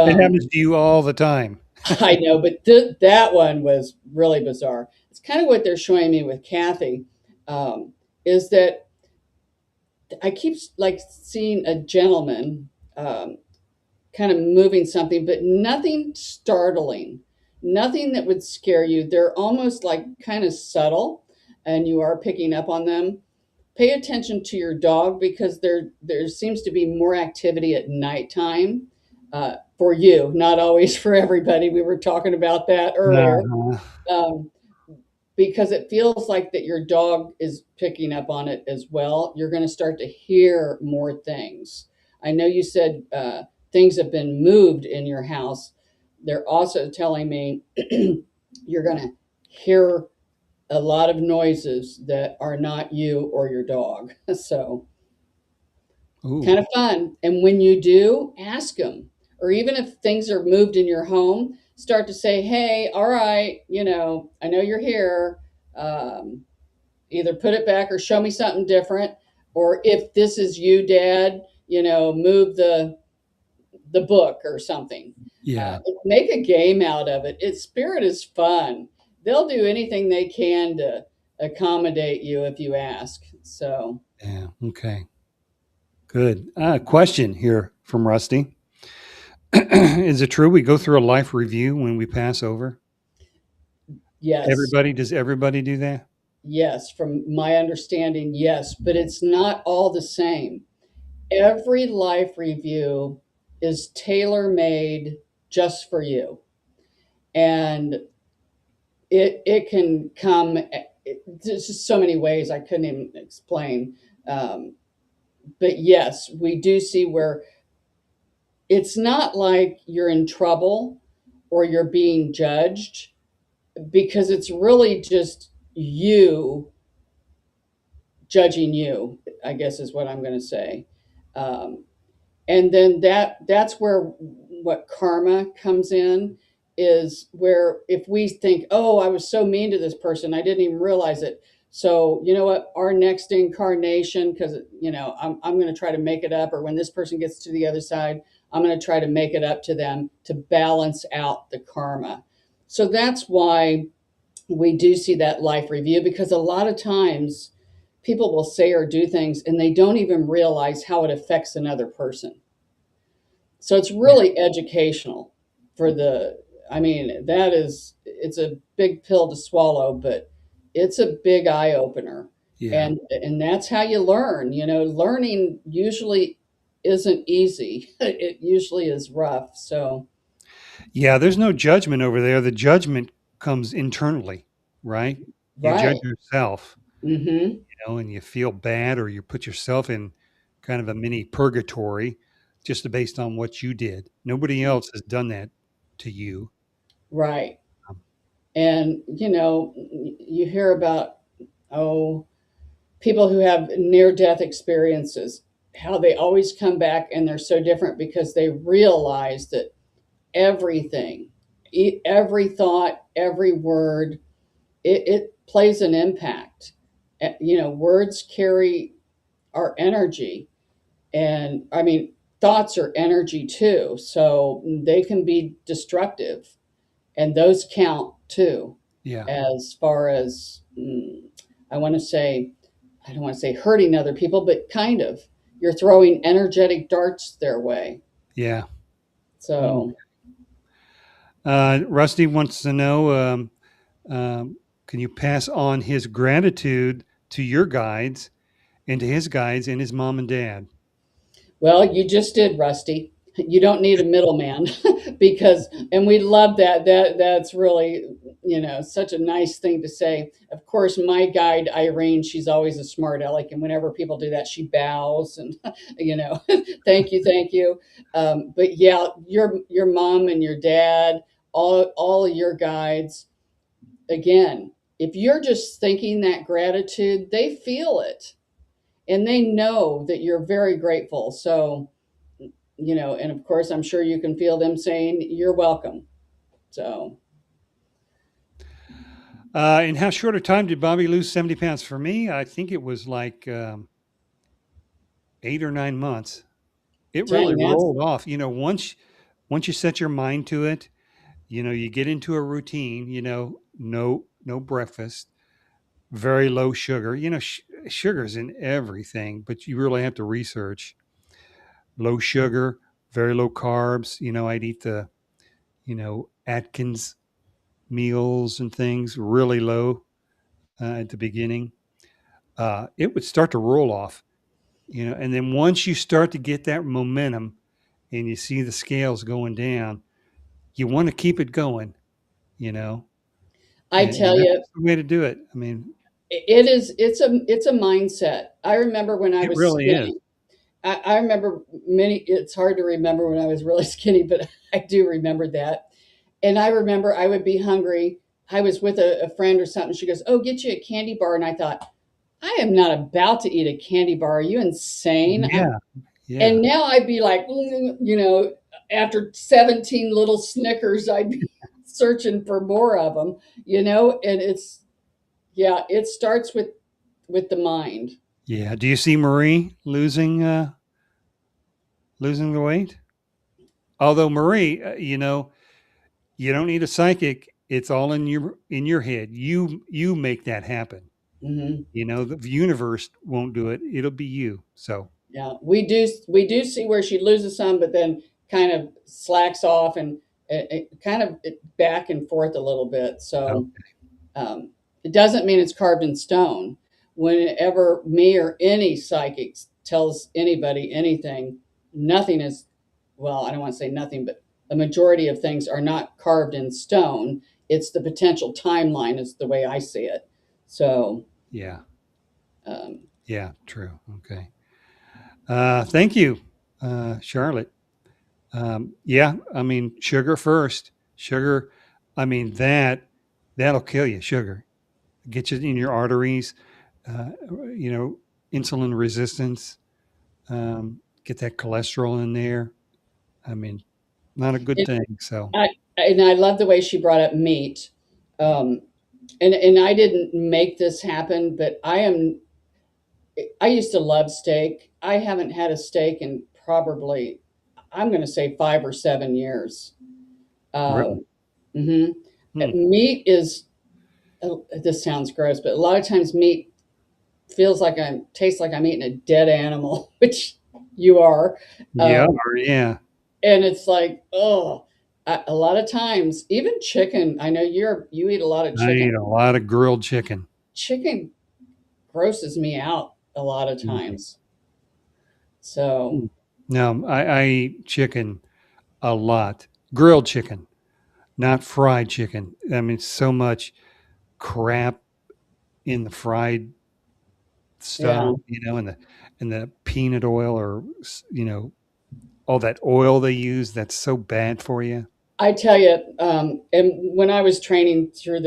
it happens to you all the time. I know, but that one was really bizarre. It's kind of what they're showing me with Kathy, is that I keep like seeing a gentleman kind of moving something, but nothing startling, nothing that would scare you. They're almost like kind of subtle, and you are picking up on them. Pay attention to your dog because there seems to be more activity at nighttime for you, not always for everybody. We were talking about that earlier. Uh-huh. Um, because it feels like that your dog is picking up on it as well. You're going to start to hear more things. I know you said things have been moved in your house. They're also telling me you're going to hear a lot of noises that are not you or your dog. So Ooh, kind of fun. And when you do, ask them. Or even if things are moved in your home, start to say, hey, all right, I know you're here. Um, Either put it back or show me something different. Or if this is you, Dad, move the book or something. yeah, Make a game out of it. Spirit is fun. They'll do anything they can to accommodate you if you ask. So yeah. Okay, good. Question here from Rusty. Is it true we go through a life review when we pass over? yes. Everybody, does everybody do that? Yes, from my understanding, yes, but it's not all the same. Every life review is tailor made just for you. And it can come, there's just so many ways I couldn't even explain. Um, but yes, we do see where it's not like you're in trouble or you're being judged, because it's really just you judging you, I guess is what I'm going to say. Um, and then that's where what karma comes in, is where if we think, oh, I was so mean to this person, I didn't even realize it. So you know what, our next incarnation, because I'm going to try to make it up, or when this person gets to the other side, I'm going to try to make it up to them to balance out the karma. So that's why we do see that life review, because a lot of times people will say or do things and they don't even realize how it affects another person. So it's Yeah, really educational for I mean, it's a big pill to swallow, but it's a big eye opener. yeah, And that's how you learn. Learning usually isn't easy. It usually is rough. So, yeah. There's no judgment over there. The judgment comes internally, right? You judge right. yourself, Mhm. and you feel bad, or you put yourself in kind of a mini purgatory just based on what you did. Nobody else has done that to you. Right. Um, And you hear about, oh, people who have near death experiences, how they always come back and they're so different because they realize that everything, every thought, every word, it plays an impact. Words carry our energy, and I mean, thoughts are energy too, so they can be destructive, and those count too, Yeah. as far as I want to say, I don't want to say hurting other people, but kind of. You're throwing energetic darts their way. Yeah. Mm. So Rusty wants to know, can you pass on his gratitude to your guides and to his guides and his mom and dad? well, you just did, Rusty. You don't need a middleman because, and we love that. That's really, such a nice thing to say. Of course, my guide Irene, she's always a smart aleck, and whenever people do that, she bows and, thank you. But yeah, your mom and your dad, all of your guides. Again, if you're just thinking that gratitude, they feel it and they know that you're very grateful. So and of course, I'm sure you can feel them saying, "You're welcome." So, In how short a time did Bobby lose 70 pounds? For me, I think it was like 8 or 9 months. It really dang, that's rolled off. Once you set your mind to it, you get into a routine. No breakfast, very low sugar. Sugar's in everything, but you really have to research. Low sugar, very low carbs. I'd eat the Atkins meals and things really low at the beginning. It would start to roll off. And then once you start to get that momentum and you see the scales going down, you want to keep it going, you know, I and tell that's you, the way to do it. I mean, it's a mindset. I remember when I it was really is. skinny. I remember many. It's hard to remember when I was really skinny, but I do remember that. And I remember I would be hungry. I was with a friend or something. She goes, "Oh, get you a candy bar," and I thought, I am not about to eat a candy bar. Are you insane? Yeah, yeah, And now I'd be like, after 17 little Snickers, I'd be searching for more of them, and yeah, it starts with the mind. yeah. Do you see Marie losing the weight? Although Marie, you don't need a psychic. It's all in your head. You make that happen. Hmm. The universe won't do it. It'll be you. So, Yeah, we do see where she loses some, but then kind of slacks off and kind of back and forth a little bit. oh, So it doesn't mean it's carved in stone. Whenever me or any psychic tells anybody anything, nothing is, well, I don't want to say nothing, but a majority of things are not carved in stone. It's the potential timeline, is the way I see it. So, yeah, um, yeah, true. Okay. Thank you, Charlotte. Yeah, I mean, sugar first. Sugar, I mean, that'll kill you. Sugar get you in your arteries. Uh, you know, Insulin resistance. Get that cholesterol in there. I mean, not a good it, thing. So, and I love the way she brought up meat. Um, and I didn't make this happen, but I used to love steak. I haven't had a steak in probably, I'm going to say 5 or 7 years. really, Um, mhm. hmm. Meat is, this sounds gross, but a lot of times meat tastes like I'm eating a dead animal, which you are. Yeah, Um, or yeah, and it's like, oh, a lot of times, even chicken. I know you eat a lot of I chicken. eat a lot of grilled chicken. Chicken grosses me out a lot of Mhm. times. So, No, I eat chicken a lot. Grilled chicken, not fried chicken. I mean, so much crap in the fried yeah. stuff, and the peanut oil or all that oil they use that's so bad for you. I tell you, and when I was training for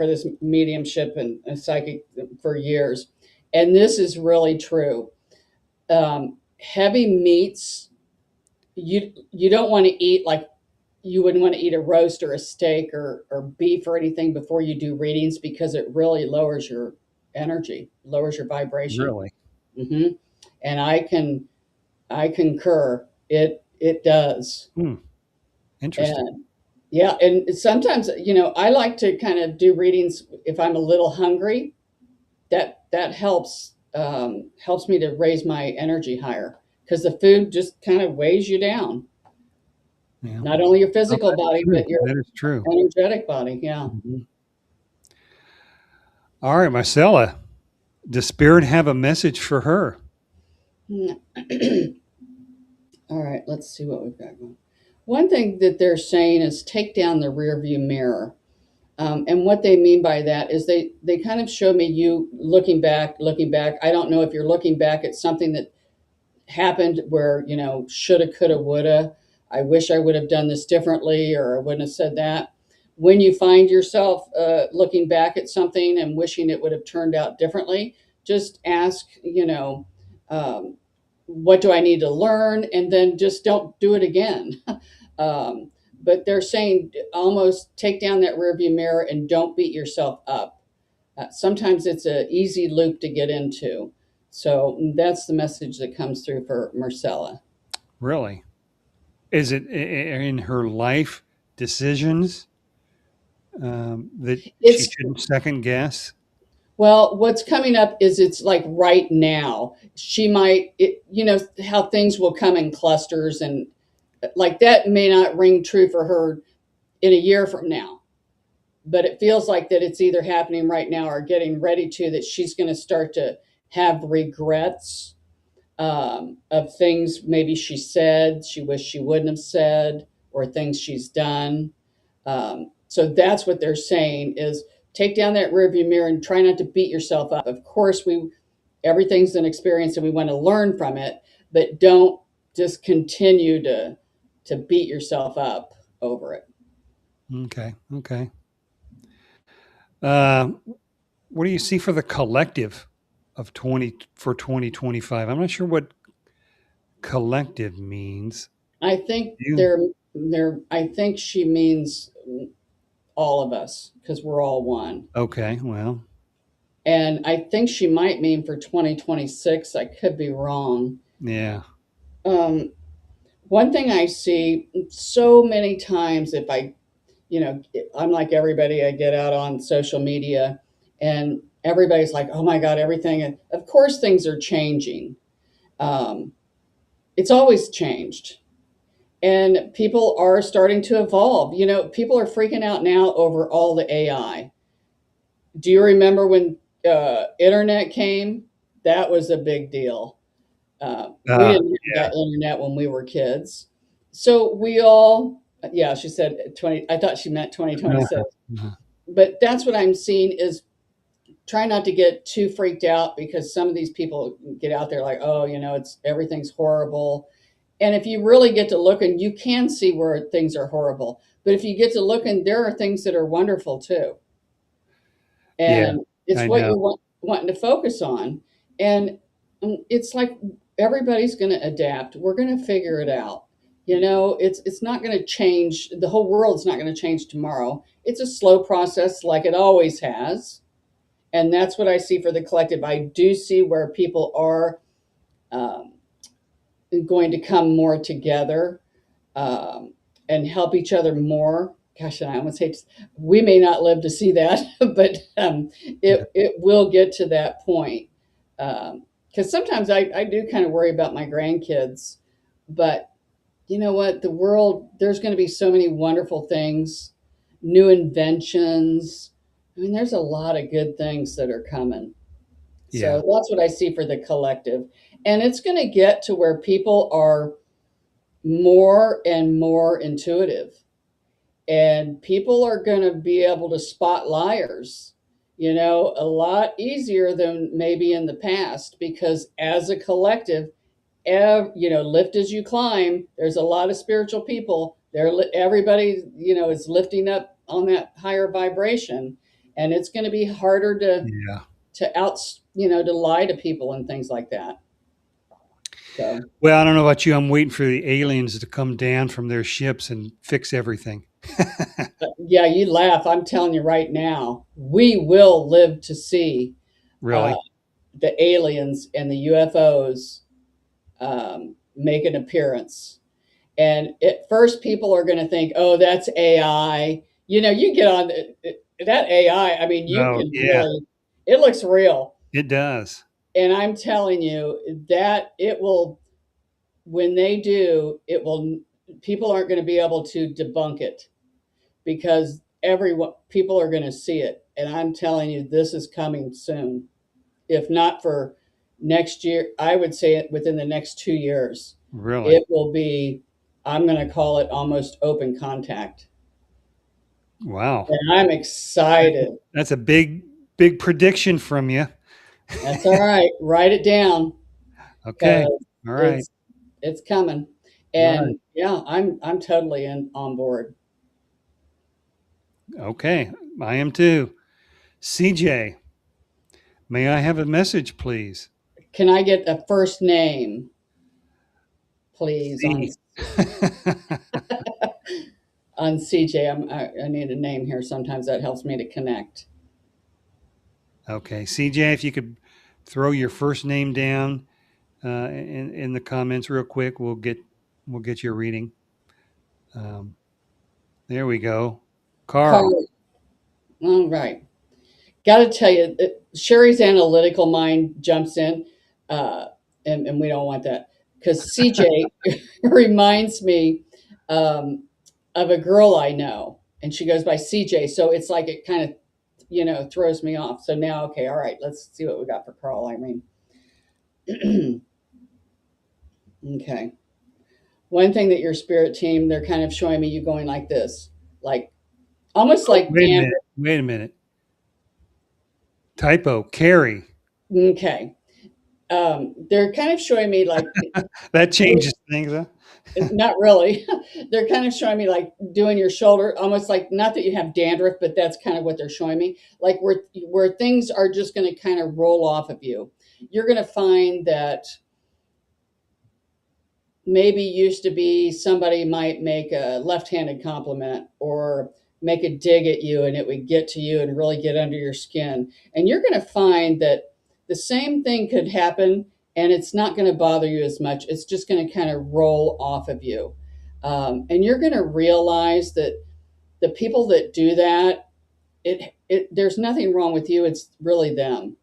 this mediumship and psychic for years, and this is really true. Heavy meats, you don't want to eat like you wouldn't want to eat a roast or a steak or beef or anything before you do readings because it really lowers your energy, lowers your vibration. Really? hmm And I concur. It does. Hmm. Interesting. And yeah, and sometimes I like to kind of do readings if I'm a little hungry. That helps me to raise my energy higher because the food just kind of weighs you down. Yeah. Not only your Oh, physical that is body, true. but your That is true. energetic body. Yeah. Mhm. All right, Marcella, does Spirit have a message for her? All right, let's see what we've got going. One thing that they're saying is take down the rear view mirror. And what they mean by that is they kind of show me you looking back. I don't know if you're looking back at something that happened where, shoulda, coulda, woulda. I wish I would have done this differently or I wouldn't have said that. When you find yourself looking back at something and wishing it would have turned out differently, just ask, um, what do I need to learn? And then just don't do it again. um, but they're saying almost take down that rearview mirror and don't beat yourself up. Sometimes it's an easy loop to get into. So that's the message that comes through for Marcella. Really? Is it in her life decisions that she It's shouldn't second guess? Well, what's coming up is it's like right now. She might, how things will come in clusters and like that may not ring true for her in a year from now. But it feels like that it's either happening right now or getting ready to, that she's going to start to have regrets of things maybe she said, she wished she wouldn't have said, or things she's done. So that's what they're saying is take down that rearview mirror and try not to beat yourself up. Of course, everything's an experience and we want to learn from it, but don't just continue to beat yourself up over it. Okay. Okay. Uh, what do you see for the collective of 2025? I'm not sure what collective means. I think You? I think she means all of us because we're all one. Okay. Well, And I think she might mean for 2026. I could be wrong. yeah. Um, One thing I see so many times, if I'm like everybody, I get out on social media and everybody's like, oh my God, everything. And of course, things are changing. Um, it's always changed. And people are starting to evolve. People are freaking out now over all the AI. Do you remember when internet came? That was a big deal. We Uh, didn't yeah. have that internet when we were kids. So we all, yeah, she said 20, I thought she meant 2026. Uh-huh. But that's what I'm seeing is try not to get too freaked out because some of these people get out there like, oh, everything's horrible. And if you really get to looking, you can see where things are horrible. But if you get to looking, there are things that are wonderful too. Yeah. And it's I what know. you're wanting to focus on. And it's like everybody's going to adapt. We're going to figure it out. It's not going to change. The whole world's not going to change tomorrow. It's a slow process like it always has. And that's what I see for the collective. I do see where people are um, going to come more together um, and help each other more. Gosh, and I almost hate to, we may not live to see that, but Yeah. it will get to that point. Because sometimes I do kind of worry about my grandkids, but you know what? The world, there's going to be so many wonderful things, new inventions. I mean, there's a lot of good things that are coming. So Yeah. that's what I see for the collective. And it's going to get to where people are more and more intuitive. And people are going to be able to spot liars, a lot easier than maybe in the past, because as a collective, lift as you climb, there's a lot of spiritual people there. Everybody, is lifting up on that higher vibration. And it's going to be harder Yeah. to to lie to people and things like that. So, Well, I don't know about you. I'm waiting for the aliens to come down from their ships and fix everything. yeah, you laugh. I'm telling you right now, we will live to see uh, Really? the aliens and the UFOs make an appearance. And at first, people are going to think, "Oh, that's AI." You know, you get on that AI. I mean, you Oh, can yeah, really. It looks real, it does. and I'm telling you that it will. When they do, it will. People aren't going to be able to debunk it because everyone people are going to see it, and I'm telling you, this is coming soon. If not for next year, I would say it within the next 2 years. Really? It will be, I'm going to call it almost open contact. Wow. And I'm excited. That's a big, big prediction from you. That's all right. Write it down Okay. because All right. it's it's coming. All right. And yeah, I'm totally on board. Okay. I am too. CJ, may I have a message, please? Can I get a first name, please, C. on CJ? I need a name here. Sometimes that helps me to connect. Okay. CJ, if you could throw your first name down in the comments real quick, we'll get your reading. Um, there we go. Carl. Carl. All right. Got to tell you, Sherry's analytical mind jumps in, uh, and we don't want that because CJ reminds me of a girl I know, and she goes by CJ. So it's like it kind of, throws me off. So now, okay, all right, let's see what we got for Carl. I mean, okay. One thing that your spirit team, they're kind of showing me you going like this, like almost Oh, like wait a Dan. minute. Wait a minute. Typo. Carrie. Okay. They're kind of showing me like That changes things, huh? not really. They're kind of showing me like doing your shoulder, almost like not that you have dandruff, but that's kind of what they're showing me. Like where things are just going to kind of roll off of you. You're going to find that maybe used to be somebody might make a left-handed compliment or make a dig at you and it would get to you and really get under your skin. And you're going to find that the same thing could happen and it's not going to bother you as much. It's just going to kind of roll off of you. And you're going to realize that the people that do that, there's nothing wrong with you. It's really them.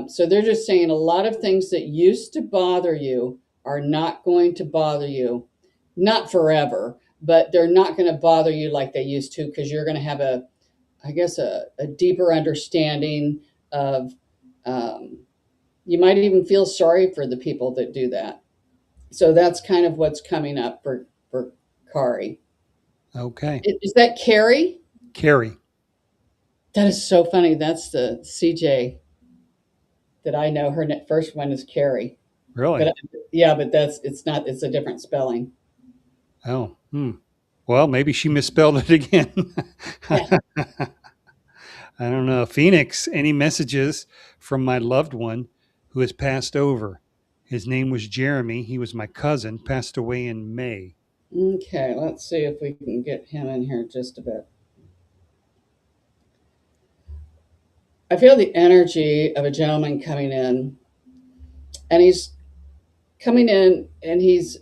So they're just saying a lot of things that used to bother you are not going to bother you, not forever, but they're not going to bother you like they used to because you're going to have I guess, a deeper understanding of. Um, you might even feel sorry for the people that do that. So that's kind of what's coming up for Kari. Okay. Is that Carrie? Carrie. That is so funny. That's the CJ that I know. Her first one is Carrie. Really? But yeah, but it's not. It's a different spelling. Oh, well, maybe she misspelled it again. Yeah. I don't know. Phoenix, any messages from my loved one who has passed over? His name was Jeremy. He was my cousin, passed away in May. Okay, let's see if we can get him in here just a bit. I feel the energy of a gentleman coming in, and he's coming in and he's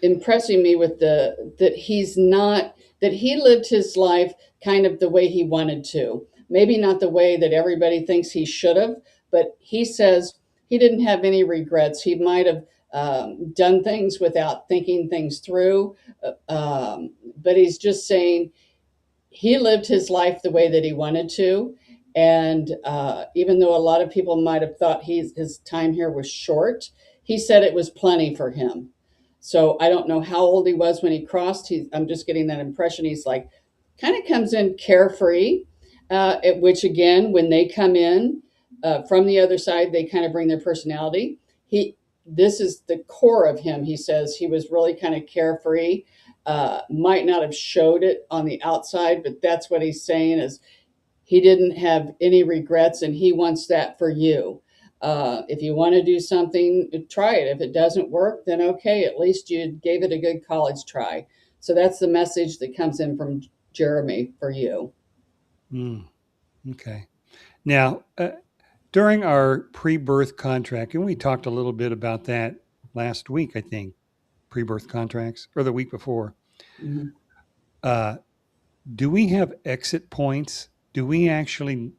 impressing me with that he's not that he lived his life kind of the way he wanted to. Maybe not the way that everybody thinks he should have, but he says he didn't have any regrets. He might have done things without thinking things through, but he's just saying he lived his life the way that he wanted to. And even though a lot of people might have thought his time here was short, he said it was plenty for him. So I don't know how old he was when he crossed. I'm just getting that impression. He's like, kind of comes in carefree, which again, when they come in from the other side, they kind of bring their personality. This is the core of him. He says he was really kind of carefree. Might not have showed it on the outside, but that's what he's saying is he didn't have any regrets and he wants that for you. If you want to do something, try it. If it doesn't work, then okay, at least you gave it a good college try. So that's the message that comes in from Jeremy for you. Mm, okay. Now, during our pre-birth contract, and we talked a little bit about that last week, I think, pre-birth contracts, or the week before. Mhm. Uh, do we have exit points? Do we actually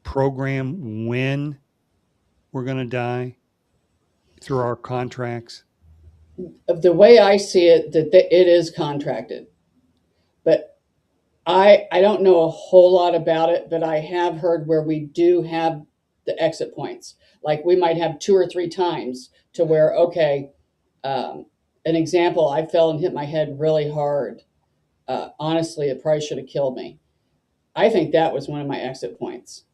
program when we're going to die through our contracts? The way I see it, it is contracted, but I don't know a whole lot about it, but I have heard where we do have the exit points. Like we might have two or three times to where, okay, um, an example, I fell and hit my head really hard. Honestly, it probably should have killed me. I think that was one of my exit points.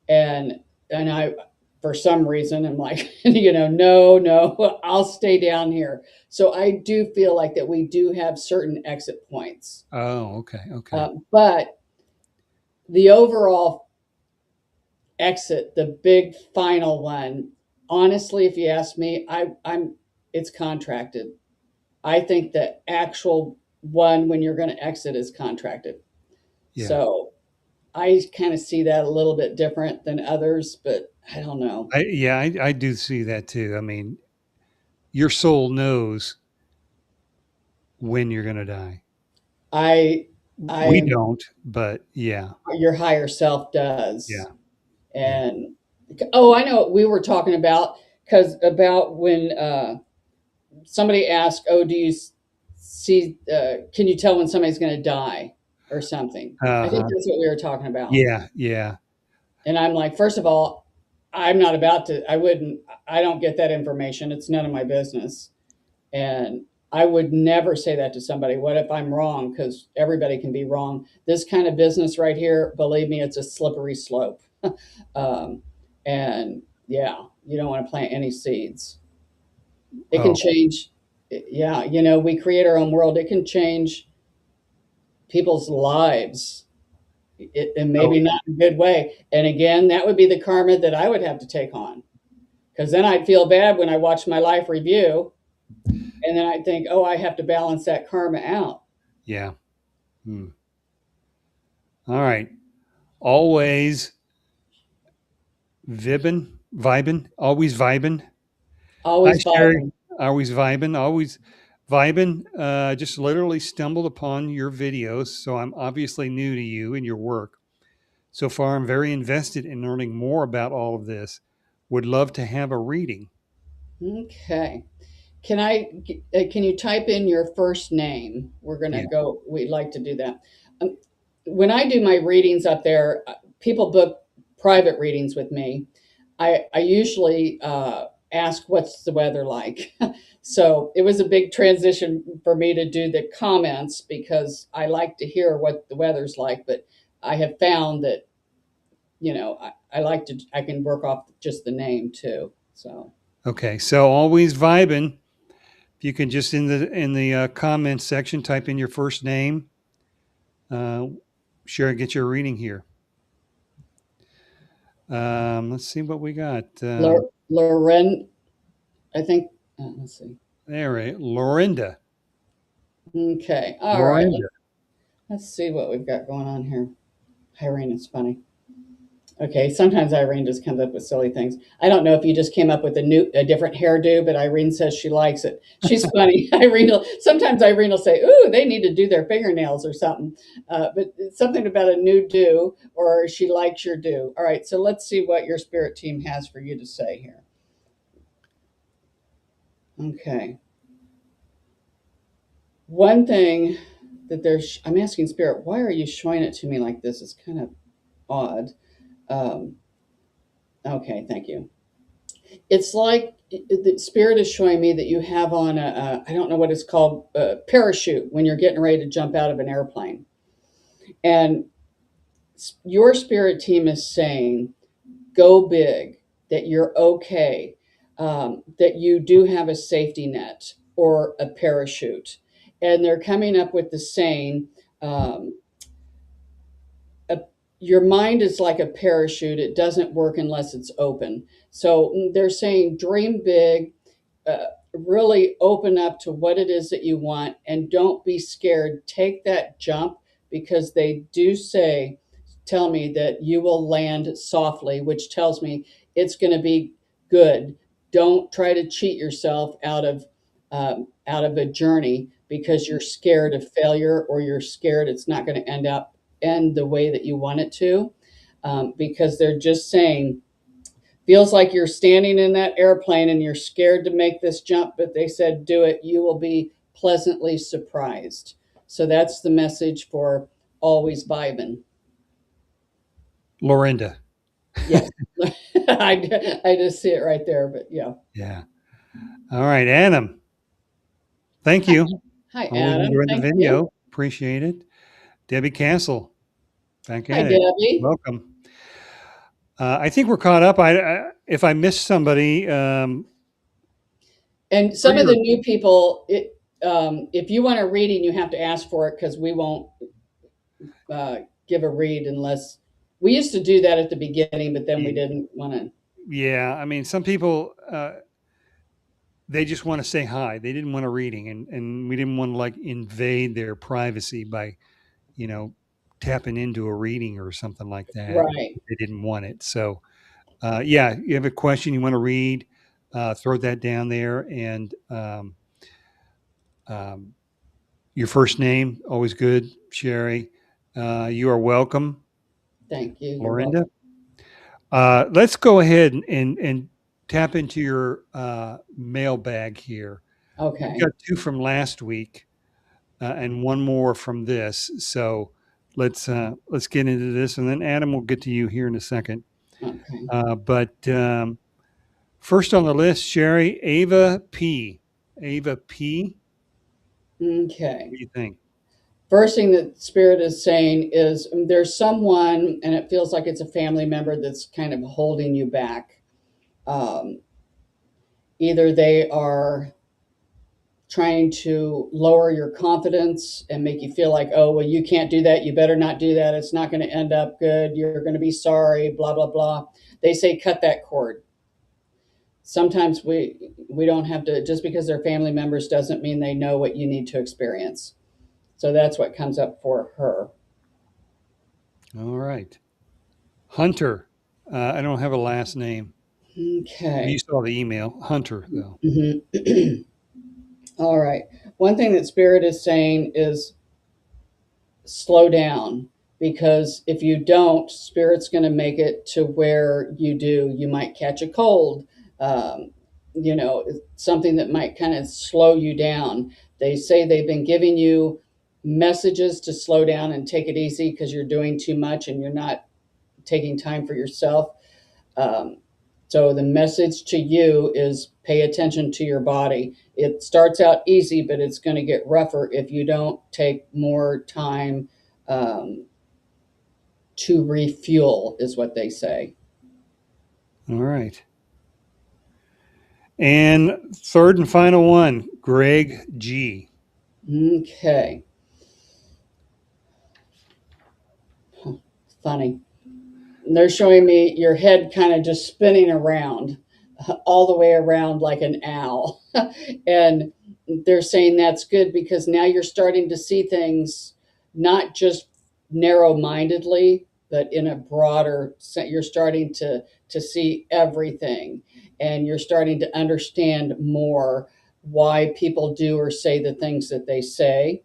And I, for some reason, I'm like, no, I'll stay down here. So I do feel like that we do have certain exit points. Oh, okay, okay, But the overall exit, the big final one, honestly, if you ask me, I'm it's contracted. I think the actual one when you're going to exit is contracted. yeah. So I kind of see that a little bit different than others, but I don't know. I do see that too. I mean, your soul knows when you're going to die. I We I don't, but yeah, your higher self does. yeah, yeah. And oh, I know what we were talking about because about when somebody asked, "Oh, do you see? Can you tell when somebody's going to die or something?" I think Uh-huh. that's what we were talking about. Yeah, yeah, And I'm like, first of all, I'm not about to. I wouldn't. I don't get that information. It's none of my business. And I would never say that to somebody. What if I'm wrong? Because everybody can be wrong. This kind of business right here, believe me, it's a slippery slope. um, and yeah, you don't want to plant any seeds. It can oh, change. Yeah, we create our own world. It can change people's lives. And oh, maybe not in a good way. And again, that would be the karma that I would have to take on. Because then I'd feel bad when I watch my life review. And then I'd think, oh, I have to balance that karma out. yeah. Hmm. All right. Always always vibing. Hi, Always Sherry. vibing. Always vibing, always vibing. Just literally stumbled upon your videos, so I'm obviously new to you and your work. So far, I'm very invested in learning more about all of this. Would love to have a reading. Okay. Can you type in your first name? Yeah. We'd like to do that. Um, when I do my readings up there, people book private readings with me. I usually ask, what's the weather like? So it was a big transition for me to do the comments because I like to hear what the weather's like. But I have found that, I can work off just the name too. So. Okay. So always vibing. If you can just in the comments section type in your first name, uh, share get your reading here. Let's see what we got. Loren, I think, let's see. There, right, Lorinda. Okay. All right. Lorinda. Let's see what we've got going on here. Irene is funny. Okay. Sometimes Irene just comes up with silly things. I don't know if you just came up with a different hairdo, but Irene says she likes it. She's funny. Sometimes Irene will say, "Ooh, they need to do their fingernails or something," but it's something about a new do, or she likes your do. All right. So let's see what your spirit team has for you to say here. Okay. One thing that I'm asking spirit, why are you showing it to me like this? It's kind of odd. Um, okay, thank you. It's like the spirit is showing me that you have on I don't know what it's called, a parachute when you're getting ready to jump out of an airplane. And your spirit team is saying, go big, that you're okay, that you do have a safety net or a parachute. And they're coming up with the saying, um, your mind is like a parachute. It doesn't work unless it's open. So they're saying dream big, really open up to what it is that you want, and don't be scared. Take that jump, because they do say, tell me that you will land softly, which tells me it's going to be good. Don't try to cheat yourself out of a journey because you're scared of failure, or you're scared it's not going to end the way that you want it to, because they're just saying, feels like you're standing in that airplane and you're scared to make this jump, but they said, do it. You will be pleasantly surprised. So that's the message for always vibing. Lorinda. Yes. I just see it right there, but yeah. Yeah. All right, Adam. Thank Hi, you. hi Always Adam. enjoyed the Thank you. video. Appreciate it. Debbie Castle, back Hi, at it. Debbie. Welcome. I think we're caught up. If I missed somebody, And some of the new people, if you want a reading, you have to ask for it, because we won't give a read unless we used to do that at the beginning, but then we didn't want to. yeah, I mean, some people they just want to say hi. They didn't want a reading, and we didn't want to like invade their privacy by, you know, tapping into a reading or something like that. Right. They didn't want it. So, yeah, you have a question you want to read, throw that down there, and um, your first name, always good, Shari. You are welcome, Thank you. You're Lorinda. welcome. Let's go ahead and tap into your mailbag here. We've Okay. got two from last week and one more from this. So let's get into this, and then Adam will get to you here in a second. Okay. But first on the list, Shari, Ava P. Ava P. Okay. What do you think? First thing that Spirit is saying is, there's someone, and it feels like it's a family member that's kind of holding you back. Um, Either they are trying to lower your confidence and make you feel like, oh, well, you can't do that. You better not do that. It's not going to end up good. You're going to be sorry, blah, blah, blah. They say cut that cord. Sometimes we don't have to, just because they're family members doesn't mean they know what you need to experience. So that's what comes up for her. All right. Hunter. I don't have a last name. You Okay. saw the email. Hunter, though. Mhm. All right. One thing that Spirit is saying is slow down, because if you don't, Spirit's going to make it to where you do. You might catch a cold, um, something that might kind of slow you down. They say they've been giving you messages to slow down and take it easy because you're doing too much and you're not taking time for yourself. Um, so the message to you is pay attention to your body. It starts out easy, but it's going to get rougher if you don't take more time um, to refuel, is what they say. All right. And third and final one, Greg G. Okay. Funny. They're showing me your head kind of just spinning around, all the way around like an owl. And they're saying that's good, because now you're starting to see things not just narrow mindedly, but in a broader sense. You're starting to see everything, and you're starting to understand more why people do or say the things that they say.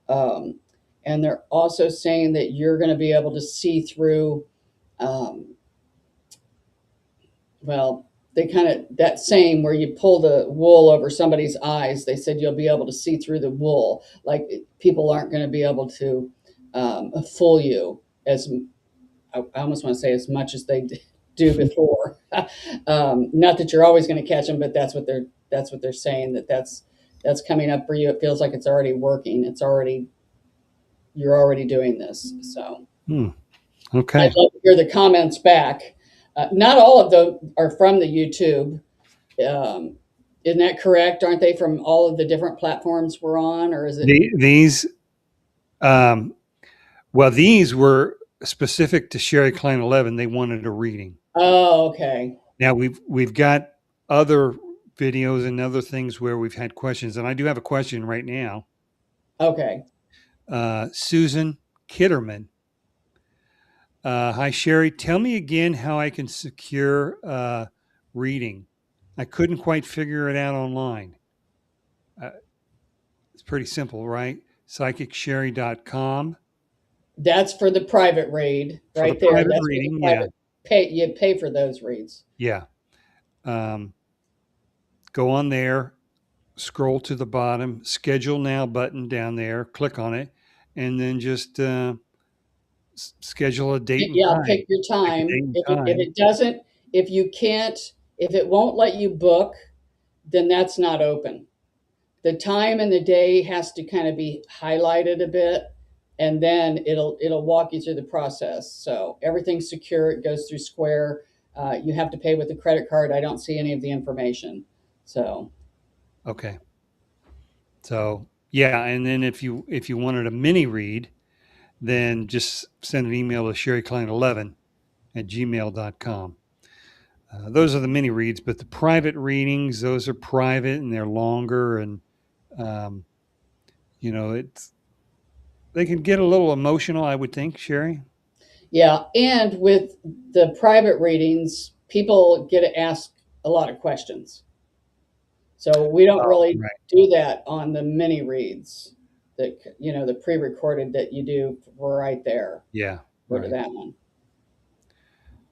Um, and they're also saying that you're going to be able to see through, um, well, they kind of, that saying where you pull the wool over somebody's eyes, they said you'll be able to see through the wool. Like, people aren't going to be able to fool you as, I almost want to say, as much as they do before. Not that you're always going to catch them, but that's what they're saying, that's coming up for you. It feels like it's already working. You're already doing this. So I'd Okay. love to hear the comments back. Not all of them are from the YouTube. Um, isn't that correct? Aren't they from all of the different platforms we're on, or is it? These, um, well, these were specific to Sherry Klein 11, they wanted a reading. Oh, okay. Now we've got other videos and other things where we've had questions, and I do have a question right now. Okay. Susan Kitterman. Hi, Sherry. Tell me again how I can secure reading. I couldn't quite figure it out online. Uh, it's pretty simple, right? PsychicShari.com That's for the private read for the right there. private That's for the reading. Yeah. private pay. You pay for those reads. Yeah. Um, go on there, scroll to the bottom, schedule now button down there, click on it, and then just schedule a date and Yeah, time. pick your Pick a time. date and If time. it doesn't, if you can't, if it won't let you book, then that's not open. The time and the day has to kind of be highlighted a bit, and then it'll walk you through the process. So everything's secure. It goes through Square. You have to pay with a credit card. I don't see any of the information. So Okay. So yeah, and then if you wanted a mini read, then just send an email to sherryklein11@gmail.com. Those are the mini reads, but the private readings, those are private and they're longer, and um, it's they can get a little emotional, I would think, Sherry. yeah, and with the private readings, people get to ask a lot of questions. So we don't Oh, really right. do that on the mini reads that the pre-recorded that you do right there. Yeah, Go to right. that one.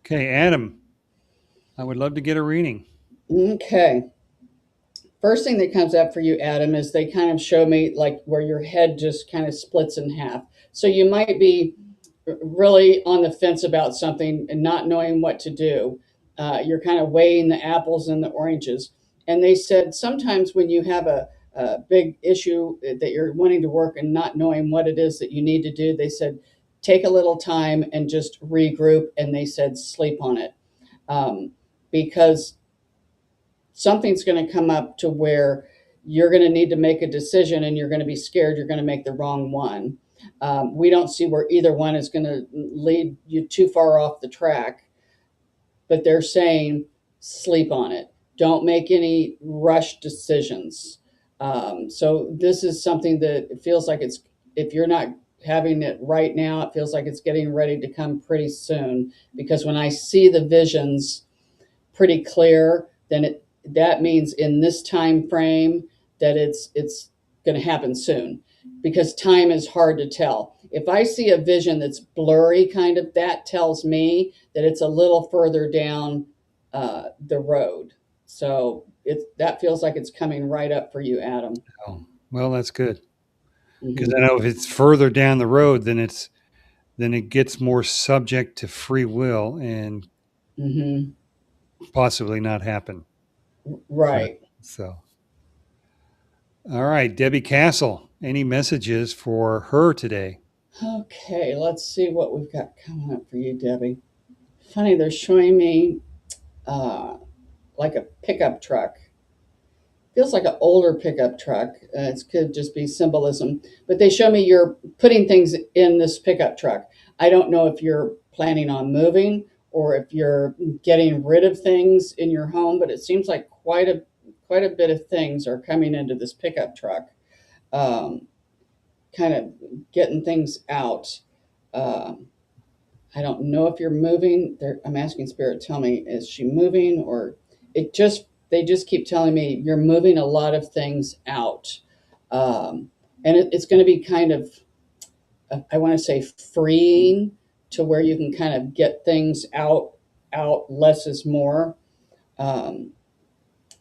Okay, Adam, I would love to get a reading. Okay. First thing that comes up for you, Adam, is they kind of show me like where your head just kind of splits in half. So you might be really on the fence about something and not knowing what to do. You're kind of weighing the apples and the oranges. And they said sometimes when you have a big issue that you're wanting to work and not knowing what it is that you need to do, they said take a little time and just regroup. And they said sleep on it, because something's going to come up to where you're going to need to make a decision and you're going to be scared you're going to make the wrong one. We don't see where either one is going to lead you too far off the track, but they're saying sleep on it. Don't make any rush decisions. So this is something that it feels like it's, if you're not having it right now, it feels like it's getting ready to come pretty soon, because when I see the visions pretty clear, then that means in this time frame that it's going to happen soon, because time is hard to tell. If I see a vision that's blurry, kind of, that tells me that it's a little further down the road. So that feels like it's coming right up for you, Adam. Oh, well, that's good because Hmm. I know if it's further down the road, then it gets more subject to free will and Hmm. possibly not happen. Right. So, all right, Debbie Castle, any messages for her today? Okay, let's see what we've got coming up for you, Debbie. Funny, they're showing me uh, like a pickup truck. Feels like an older pickup truck. It could just be symbolism, but they show me you're putting things in this pickup truck. I don't know if you're planning on moving or if you're getting rid of things in your home, but it seems like quite a bit of things are coming into this pickup truck. Um, Kind of getting things out. Um, I don't know if you're moving. I'm asking Spirit, tell me, is she moving, or they just keep telling me you're moving a lot of things out. And it's going to be kind of, I want to say, freeing, to where you can kind of get things out. Less is more. Um,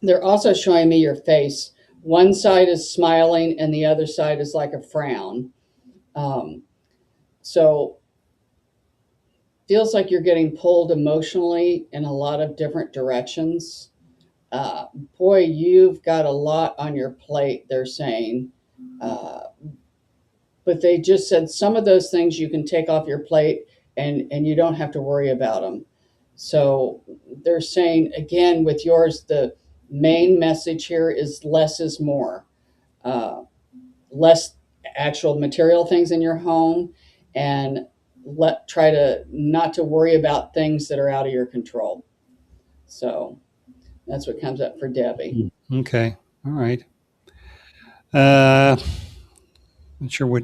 they're also showing me your face. One side is smiling and the other side is like a frown. Um, so feels like you're getting pulled emotionally in a lot of different directions. Uh, Boy, you've got a lot on your plate, they're saying. Uh, but they just said some of those things you can take off your plate, and you don't have to worry about them. So they're saying, again, with yours, the main message here is less is more. Uh, Less actual material things in your home and try to not to worry about things that are out of your control. So that's what comes up for Debbie. Okay. All right. Uh, not sure what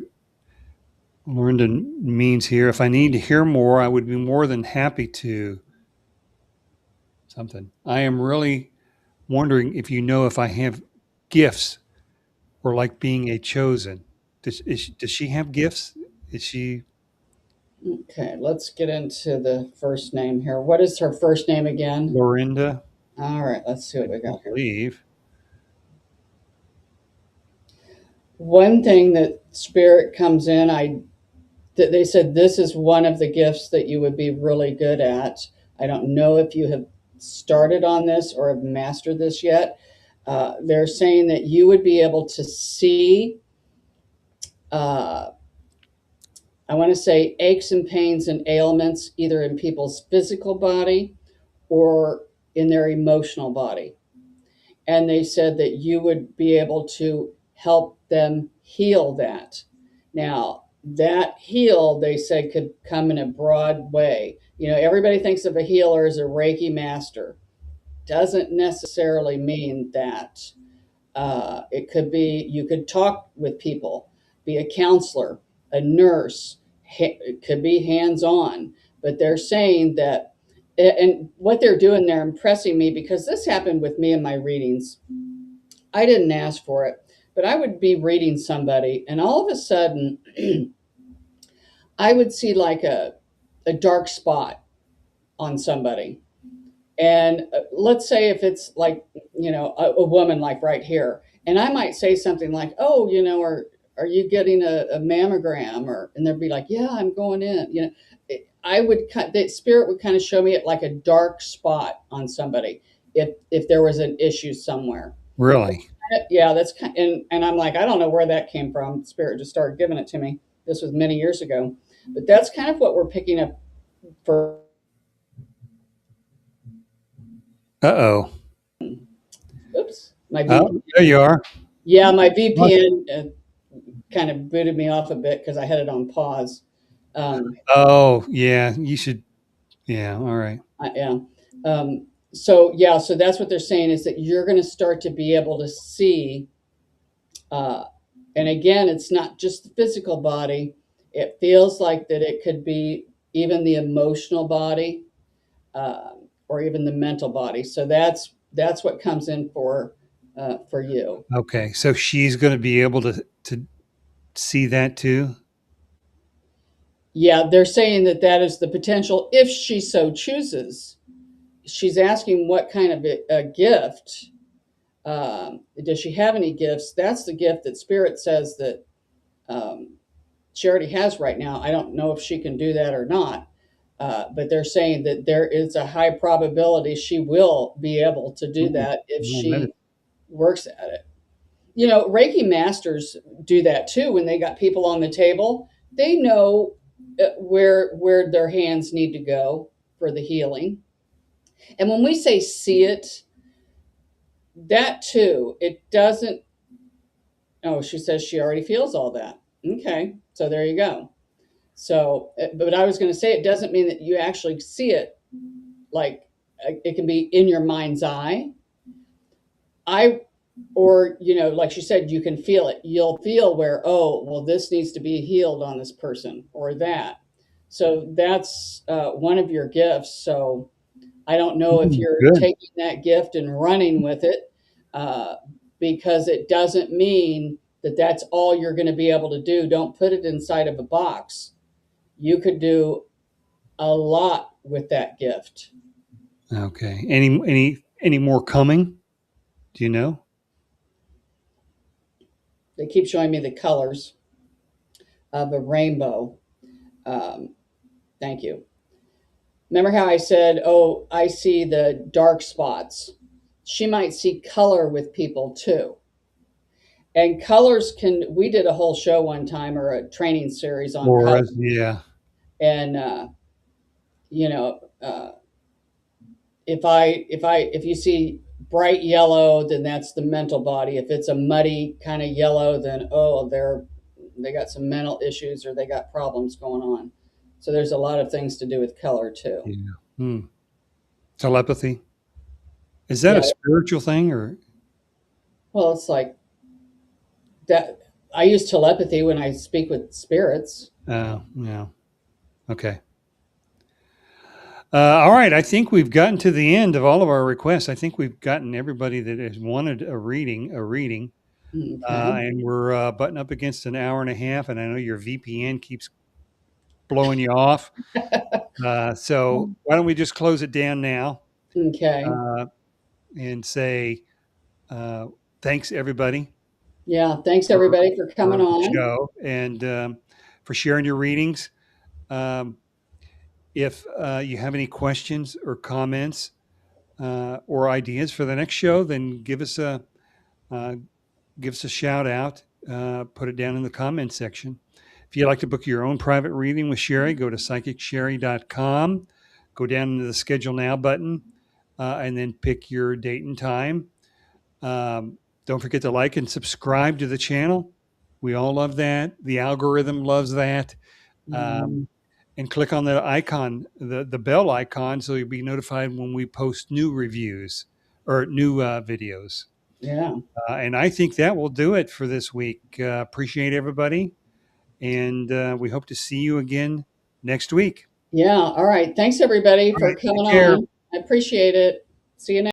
Lorinda means here. If I need to hear more, I would be more than happy to. Something. I am really wondering if you know if I have gifts or like being a chosen. Does she have gifts? Is she Okay, let's get into the first name here. What is her first name again? Lorinda? All right, let's see I what we don't got here. believe. One thing that spirit comes in, that they said this is one of the gifts that you would be really good at. I don't know if you have started on this or have mastered this yet. They're saying that you would be able to see, uh, I want to say, aches and pains and ailments either in people's physical body or in their emotional body. And they said that you would be able to help them heal that. Now, that heal, they said, could come in a broad way. You know, everybody thinks of a healer as a Reiki master. Doesn't necessarily mean that. It could be you could talk with people, be a counselor, a nurse. It could be hands on. But they're saying that, and what they're doing, they're impressing me because this happened with me in my readings. I didn't ask for it, but I would be reading somebody, and all of a sudden, I would see like a dark spot on somebody. And let's say if it's like, a woman like right here, and I might say something like, oh, are you getting a mammogram? And they'd be like, yeah, I'm going in. The spirit would kind of show me it like a dark spot on somebody if there was an issue somewhere. Really? Yeah, that's kind and I'm like, I don't know where that came from. Spirit just started giving it to me. This was many years ago. But that's kind of what we're picking up for. Uh-oh. Oops, my Oh, VPN. there you are. Yeah, my What? VPN kind of booted me off a bit because I had it on pause. Oh, yeah. You should. Yeah. All right. Yeah. So that's what they're saying is that you're going to start to be able to see. Uh, and again, it's not just the physical body. It feels like that it could be even the emotional body, or even the mental body. So that's what comes in for you. Okay. So she's going to be able to see that too. Yeah, they're saying that that is the potential if she so chooses. She's asking what kind of a gift. Does she have any gifts? That's the gift that Spirit says that she already has right now. I don't know if she can do that or not, but they're saying that there is a high probability she will be able to do Oh, that if well, that is, she works at it. Reiki masters do that too. When they got people on the table, they know where their hands need to go for the healing. And when we say see it, that too, it doesn't. Oh, she says she already feels all that. Okay, so there you go. So, but I was going to say it doesn't mean that you actually see it. Like it can be in your mind's eye. I or like she said, you can feel it. You'll feel where, oh well, this needs to be healed on this person or that. So that's one of your gifts. So I don't know if you're good. taking that gift and running with it, uh, because it doesn't mean that that's all you're going to be able to do. Don't put it inside of a box. You could do a lot with that gift. Okay. Any more coming? Do you know? They keep showing me the colors of a rainbow. Um, thank you. Remember how I said, oh, I see the dark spots? She might see color with people too. And colors we did a whole show one time or a training series on color. Auras? Yeah. And, you know, uh, if you see bright yellow, then that's the mental body. If it's a muddy kind of yellow, then, oh, they got some mental issues or they got problems going on. So there's a lot of things to do with color too. Yeah. Hmm. Telepathy. Is that a Yeah. spiritual thing or? Well, it's like that. I use telepathy when I speak with spirits. Yeah. Okay. All right. I think we've gotten to the end of all of our requests. I think we've gotten everybody that has wanted a reading. Okay. And we're butting up against an hour and a half. And I know your VPN keeps blowing you off. So why don't we just close it down now Okay. uh, and say uh, thanks, everybody, Yeah. Thanks for, everybody for coming for the on. show and for sharing your readings. Um, if you have any questions or comments or ideas for the next show, then uh, give us a shout out. Put it down in the comments section. If you'd like to book your own private reading with Shari, go to psychicshari.com. Go down into the schedule now button and then pick your date and time. Don't forget to like and subscribe to the channel. We all love that. The algorithm loves that. Um, Mm, and click on the icon, the bell icon, so you'll be notified when we post new reviews or new videos. yeah. And I think that will do it for this week. Appreciate everybody. And we hope to see you again next week. Yeah. All right. Thanks everybody All for right. coming Take care. on. I appreciate it. See you next